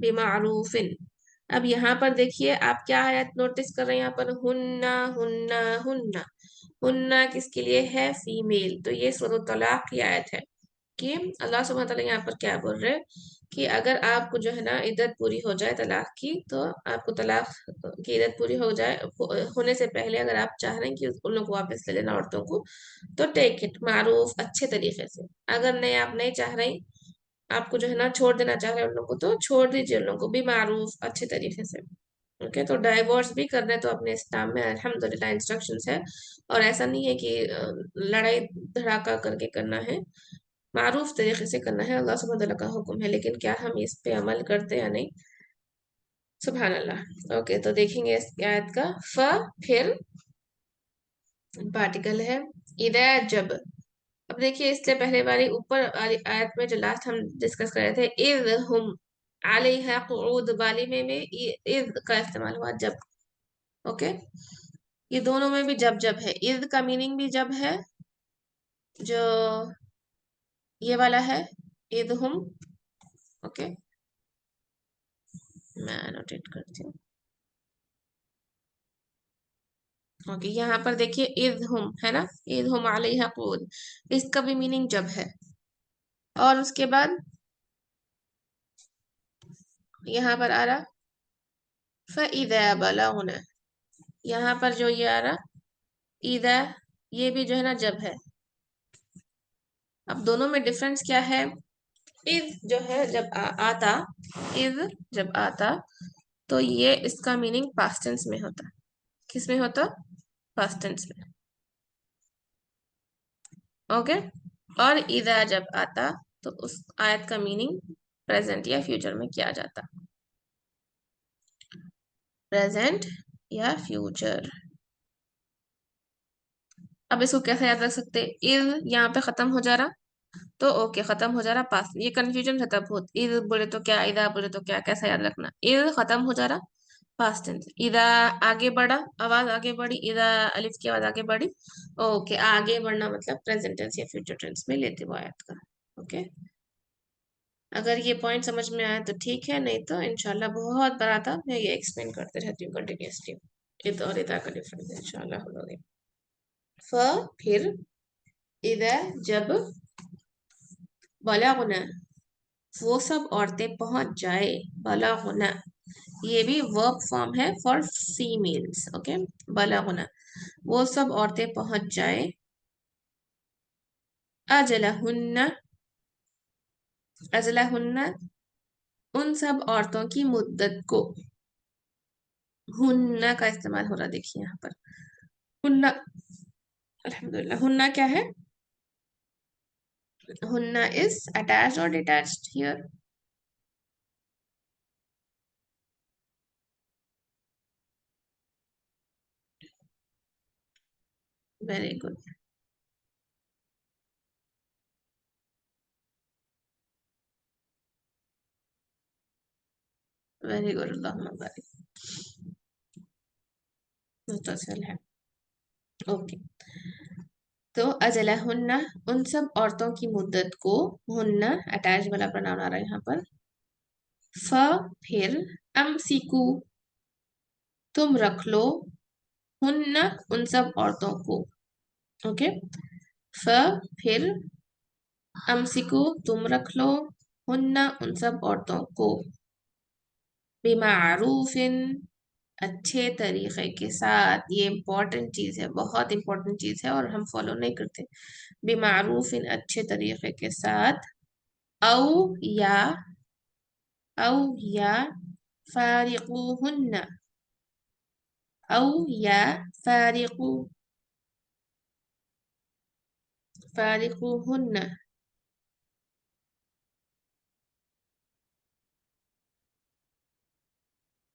बिमारूफ। अब यहाँ पर देखिए आप क्या आयत नोटिस कर रहे हैं? यहाँ पर हुन्ना हुन्ना हुन्ना, हुन्ना किसके लिए है? फीमेल। तो ये सूरह तलाक की आयत है कि अल्लाह सुब्हानहू तआला यहाँ पर क्या बोल रहे हैं कि अगर आपको जो है ना इद्दत पूरी हो जाए तलाक की, तो आपको तलाक की इद्दत पूरी हो जाए, होने से पहले अगर आप चाह रहे हैं कि उन लोग को वापस ले लेना औरतों को, तो टेक इट मारूफ, अच्छे तरीके से। अगर नहीं, आप नहीं चाह रहे, आपको जो है ना छोड़ देना चाह रहे हैं उन लोग को, तो छोड़ दीजिए उन लोग को भी मारूफ, अच्छे तरीके से। ओके, तो डाइवोर्स भी करने तो अपने इस्लाम में अल्हम्दुलिल्लाह इंस्ट्रक्शंस है, और ऐसा नहीं है कि लड़ाई धड़ाका करके करना है, मारूफ तरीके से करना है, अल्लाह सुब्हानहू तआला का हुक्म है। लेकिन क्या हम इस पे अमल करते या नहीं? सुभान अल्लाह। ओके, तो देखेंगे इस आयत का। फ फिर पार्टिकल है, इदा जब। अब देखिए इससे पहले वाली ऊपर वाली आयत में जो लास्ट हम डिस्कस कर रहे थे, इज हम अलैहा कुऊद वाली में इज का इस्तेमाल हुआ, जब। ओके, ये दोनों में भी जब जब है, इज का मीनिंग भी जब है, जो ये वाला है, इज हम। ओके, मैं नोटेट करती हूँ। ओके, यहाँ पर देखिए इज हम है ना, इज हम अलैहा कुऊद, इसका भी मीनिंग जब है। और उसके बाद यहाँ पर आ रहा फ़इज़ा बलगना, यहाँ पर जो ये आ रहा ईदा, ये भी जो है ना जब है। अब दोनों में डिफरेंस क्या है? इज जो है जब आता, इज जब आता, तो ये इसका मीनिंग पास्ट टेंस में होता। किस में होता? पास्ट टेंस में। ओके, और इदा जब आता, तो उस आयत का मीनिंग प्रेजेंट या फ्यूचर में किया जाता, प्रेजेंट या फ्यूचर। अब इसको कैसे याद रख सकते? इज यहाँ पे खत्म हो जा रहा, तो ओके खत्म हो जा रहा, पास, ये कंफ्यूजन रहता बहुत, इज बोले तो क्या, इदा बोले तो क्या, कैसा याद रखना? इज खत्म हो जा रहा, पास्ट टेंस। इदा आगे बढ़ा, आवाज आगे बढ़ी, इदा अलिफ की आवाज आगे बढ़ी। ओके, आगे बढ़ना मतलब प्रेजेंट टेंस या फ्यूचर टेंस में लेते हुए आयत का। ओके, अगर ये पॉइंट समझ में आया तो ठीक है, नहीं तो इंशाल्लाह बहुत बड़ा था, मैं ये एक्सप्लेन करते रहती हूँ कंटिन्यूसली। इद और इदा का डिफरेंस इंशाल्लाह हम लोग। फिर इदा जब, बलगना वो सब औरतें पहुंच जाए, बलागुना, ये भी वर्ब फॉर्म है फॉर फीमेल्स, ओके। बलागुना, वो सब औरतें पहुंच जाए, अजलहुन्ना, अजलहुन्ना, उन सब औरतों की मुद्दत को, हुन्ना का इस्तेमाल हो रहा देखिए यहाँ पर, हुन्ना, अल्हम्दुलिल्लाह, हुन्ना क्या है? हुन्ना इज अटैच्ड और detached here? Very good, very good, अल्लाहुम्मा बारिक, मुतसिल है, ओके। तो अजलहुन्ना, उन सब औरतों की मुद्दत को, हुन्ना अटैच वाला प्रोनाउन आ रहा है यहाँ पर, फ फिर, अमसिकू, तुम रख लो, हुन्ना उन सब औरतों को, ओके। फ फिर, अमसिकू तुम रख लो, हुन्ना उन सब औरतों को, बिमारूफिन अच्छे तरीके के साथ, ये इम्पोर्टेंट चीज है, बहुत इंपॉर्टेंट चीज है और हम फॉलो नहीं करते। बिमारूफिन अच्छे तरीके के साथ, औ या, औ या, फारिकुहुन्ना, औ या, फारिकु, फारिकुहुन्ना,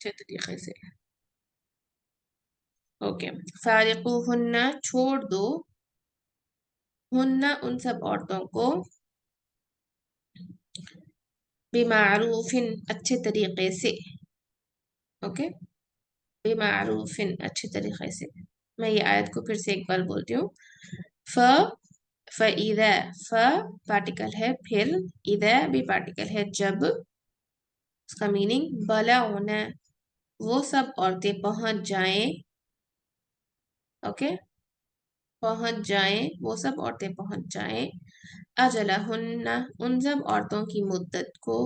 अच्छे तरीके से, ओके। फारिकुहुन्ना छोड़ दो, हुन्ना उन सब औरतों को, बिमारूफिन अच्छे तरीके से, ओके। बिमारूफिन अच्छे तरीके से, मैं ये आयत को फिर से एक बार बोलती हूँ। फ फइदा, फ पार्टिकल है फिर, इदा भी पार्टिकल है जब, उसका मीनिंग बलाउना, वो सब औरतें पहुंच जाएं, ओके, पहुंच जाएं, वो सब औरतें पहुंच जाएं, अजलहुन्ना उन सब औरतों की मुद्दत को,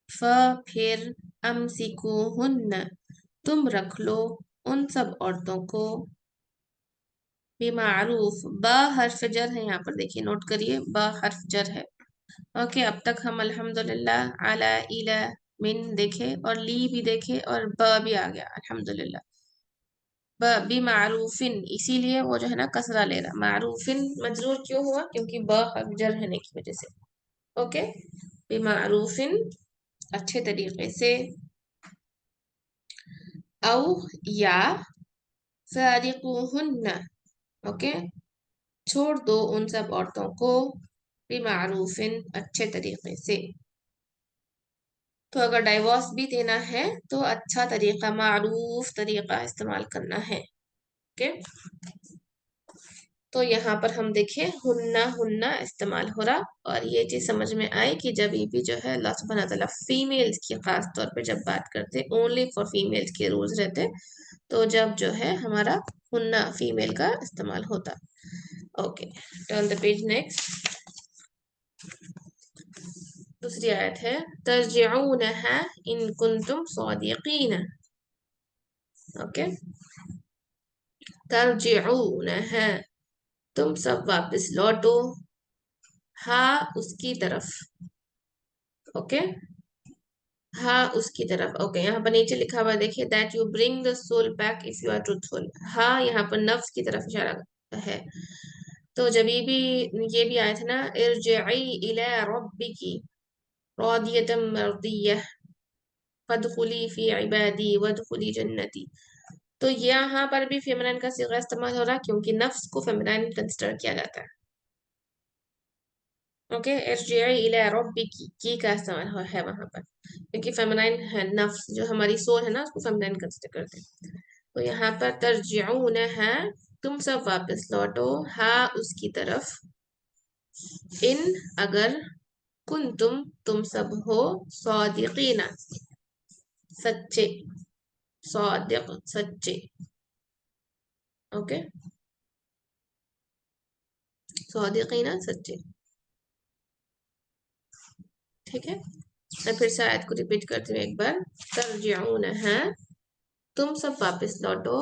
फ फिर, अमसिकुहुन्ना तुम रख लो उन सब औरतों को, बेमारूफ, ब हर्फ जर है यहाँ पर देखिए, नोट करिए, ब हर्फ जर है, ओके। अब तक हम अल्हम्दुलिल्लाह, अला, इला, मिन देखे और ली भी देखे और ब भी आ गया अल्हम्दुलिल्लाह। ब बी मारूफिन, इसीलिए वो जो है ना कसरा ले रहा, मारूफिन मजरूर क्यों हुआ? क्योंकि ब हर्फ जर होने की वजह से, ओके। बी मारूफिन अच्छे तरीके से, औ या, फारिकुहुन्ना, ओके, छोड़ दो उन सब औरतों को, बिमारूफिन अच्छे तरीके से। तो अगर डाइवोर्स भी देना है तो अच्छा तरीका, मारूफ तरीका इस्तेमाल करना है, ओके। तो यहाँ पर हम देखें, हुन्ना हुन्ना इस्तेमाल हो रहा, और ये चीज समझ में आए कि जब ये भी जो है अल्लाह सुब्हानहू व तआला फीमेल्स की खास तौर पे जब बात करते, ओनली फॉर फीमेल्स के रूल्स रहते, तो जब जो है हमारा हुन्ना फीमेल का इस्तेमाल होता, okay. Turn the page next, दूसरी आयत है, तरजिऊनहा इन कुंतुम सादिकीन, ओके। तरजिऊनहा तुम सब वापस लौटो, हाँ उसकी तरफ, ओके, हाँ उसकी तरफ, ओके। यहाँ पर नीचे लिखा हुआ है देखिए, that you bring the soul back if you are truthful, हाँ यहाँ पर नफ्स की तरफ इशारा है। तो जब ये भी आया था ना, इरजिई इला रब्बिकी रादियतम मर्दियह फदखुली फी इबादी वदखुली जन्नती, तो यहाँ पर भी फेमिनाइन का सिगा इस्तेमाल हो रहा, क्योंकि नफ्स को फेमिनाइन कंसिडर किया जाता है, ओके। इरजिई इला रब्बिकी की का इस्तेमाल है वहां पर, क्योंकि फेमिनाइन है, नफ्स जो हमारी सोल है ना, उसको फेमिनाइन कंसिडर करते हैं। तो यहाँ पर तरजिऊन है, तुम सब वापस लौटो, हा उसकी तरफ, इन अगर, तुम सब हो, सौदिकीना सच्चे, सौदिक सच्चे, ओके, सौदिकीना सच्चे। ठीक है, मैं फिर से आयत को रिपीट करती हूँ एक बार। तरजिऊनहा, तुम सब वापस लौटो,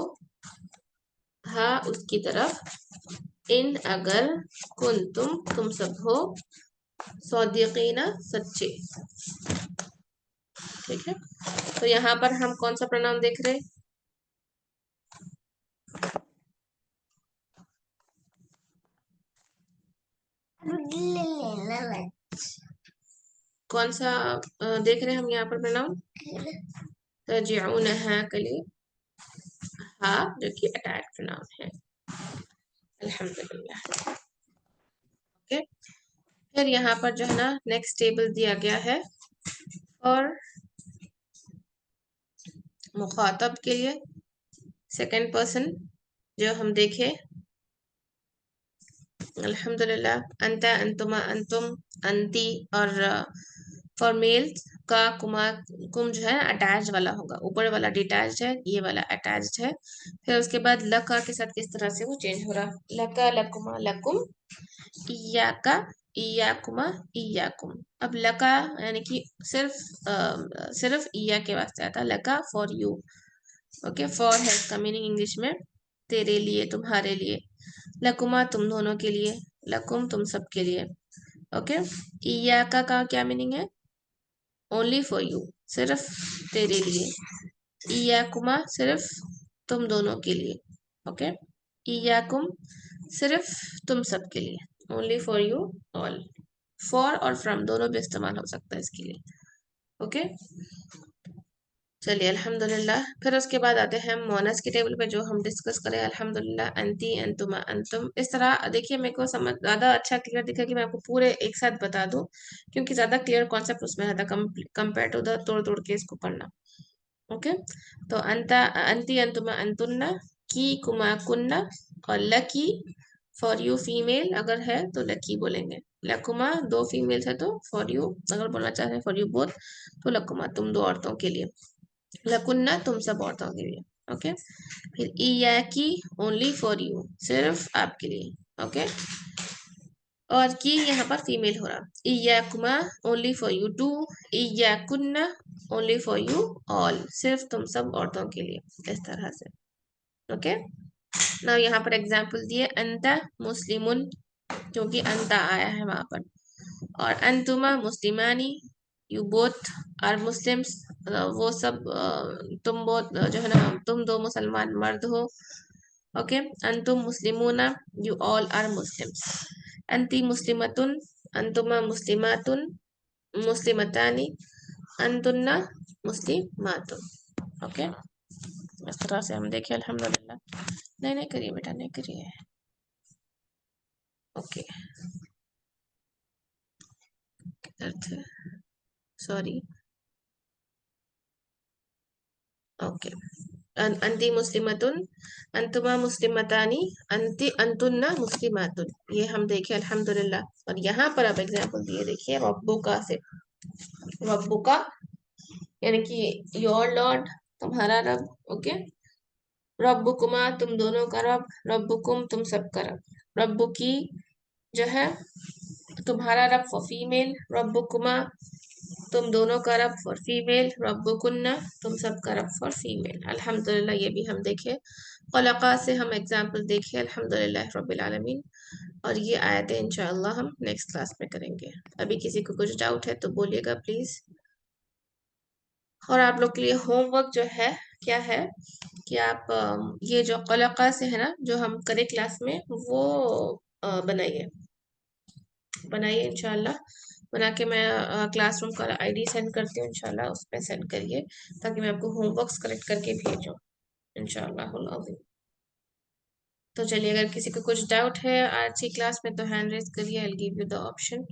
हाँ उसकी तरफ, इन अगर, तुम सब हो, सौदीकीना सच्चे। ठीक है, तो यहाँ पर हम कौन सा प्रोनाउन देख रहे हैं? कौन सा देख रहे हैं हम यहाँ पर प्रोनाउन? तरजिऊनहा के लिए हाँ, जो कि अटैक प्रोनाउन है। अल्हम्दुलिल्लाह। ओके, फिर यहाँ पर जो है ना नेक्स्ट टेबल दिया गया है, और मुखातब के लिए सेकंड पर्सन जो हम देखे, अल्हम्दुलिल्लाह, अंता, अंतुमा, अंतुम, अंती, और फॉर मेल्स का कुमा, कुम जो है अटैच वाला होगा, ऊपर वाला डिटैच्ड है, ये वाला अटैच्ड है। फिर उसके बाद लका के साथ किस तरह से वो चेंज हो रहा, लका, लकुमा, लकुम, इयाका, इयाकुमा, इयाकुम। अब लका यानी कि सिर्फ इया के वास्ते आता है, लका फॉर यू। ओके, फॉर है इसका मीनिंग इंग्लिश में तेरे लिए, तुम्हारे लिए। लकुमा तुम दोनों के लिए, लकुम तुम सब के लिए। ओके, इयाका का क्या मीनिंग है? ओनली फॉर यू, सिर्फ तेरे लिए। इयाकुमा सिर्फ तुम दोनों के लिए। ओके, इयाकुम सिर्फ तुम सब के लिए, only for you all. For और फ्रॉम दोनों भी इस्तेमाल हो सकता है इसके लिए। ओके, चलिए अल्हम्दुलिल्लाह। फिर उसके बाद आते हैं हम मोनस के टेबल पे, जो हम डिस्कस करें। अल्हम्दुलिल्लाह, अंती, अंतुमा, अंतुम, इस तरह देखिए, मेरे को समझ ज़्यादा अच्छा क्लियर दिखा कि मैं आपको पूरे एक साथ बता दूं, क्योंकि ज़्यादा क्लियर कॉन्सेप्ट उसमें आता कंपेयर टू द तोड़ तोड़ के इसको पढ़ना। ओके, तो अंता, अंती, अंतुमा, अंतुन्ना, की, कुमा, कुन्ना, और लकी फॉर यू फीमेल अगर है तो लकी बोलेंगे। लकुमा दो फीमेल्स है तो फॉर यू, अगर बोलना चाह रहे हैं फॉर यू बोथ, तो लकुमा तुम दो औरतों के लिए, लकुन्ना तुम सब औरतों के लिए। ओके, फिर इयाकी ओनली फॉर यू, सिर्फ आपके लिए। ओके, और की यहाँ पर फीमेल हो रहा, इयाकुमा ओनली फॉर यू टू, इयाकुन्ना ओनली फॉर यू ऑल, सिर्फ तुम सब औरतों के लिए, इस तरह से। ओके, ना यहाँ पर एग्जाम्पल दिए, अंता मुस्लिमुन, क्योंकि अंता आया है वहां पर, और अंतुमा मुस्लिमानी, यू बोथ आर मुस्लिम्स, वो सब तुम बोथ जो है ना, तुम दो मुसलमान मर्द हो। ओके, अंतुम मुस्लिमूना, यू ऑल आर मुस्लिम्स। अंती मुस्लिमतुन, अंतुमा मुस्लिमातुन, मुस्लिमतानी, अंतुन्ना मुस्लिमातुन। ओके, इस तरह से हम देखें। अल्हम्दुलिल्लाह, नहीं नहीं करिए बेटा, नहीं करिए। ओके, अर्थ, सॉरी। ओके, अंती मुस्लिमतुन, अंतुमा मुस्लिमतानी, अंती, अंतुन्ना मुस्लिमातुन, ये हम देखे अल्हम्दुलिल्लाह। और यहाँ पर आप एग्जाम्पल दिए देखिए, रब्बुका से, रब्बुका यानी कि योर लॉर्ड, तुम्हारा रब। ओके, रब्बुकुमा तुम दोनों का रब, रब्बुकुम तुम सब का रब, रब्बुकी जो है तुम्हारा रब फॉर फीमेल, रब्बुकुमा तुम दोनों का रब फॉर फीमेल, रब्बुकुन्ना तुम सब का रब फॉर फीमेल। अल्हम्दुलिल्लाह, ये भी हम देखे। खलक़ा से हम एग्जाम्पल देखे अल्हम्दुलिल्लाह रब्बिल आलमीन। और ये आयतें इंशाअल्लाह हम नेक्स्ट क्लास में करेंगे। अभी किसी को कुछ डाउट है तो बोलिएगा प्लीज। और आप लोग के लिए होमवर्क जो है क्या है कि आप ये जो खलक़ा से है ना, जो हम करें क्लास में, वो बनाइए, बनाइए इंशाल्लाह। बना के मैं क्लासरूम का आईडी सेंड करती हूँ, इंशाल्लाह उस पर सेंड करिए, ताकि मैं आपको होमवर्क्स कलेक्ट करके भेजूँ इंशाल्लाह। तो चलिए, अगर किसी को कुछ डाउट है आज की क्लास में तो हैंड रेज करिए, I will give you the option.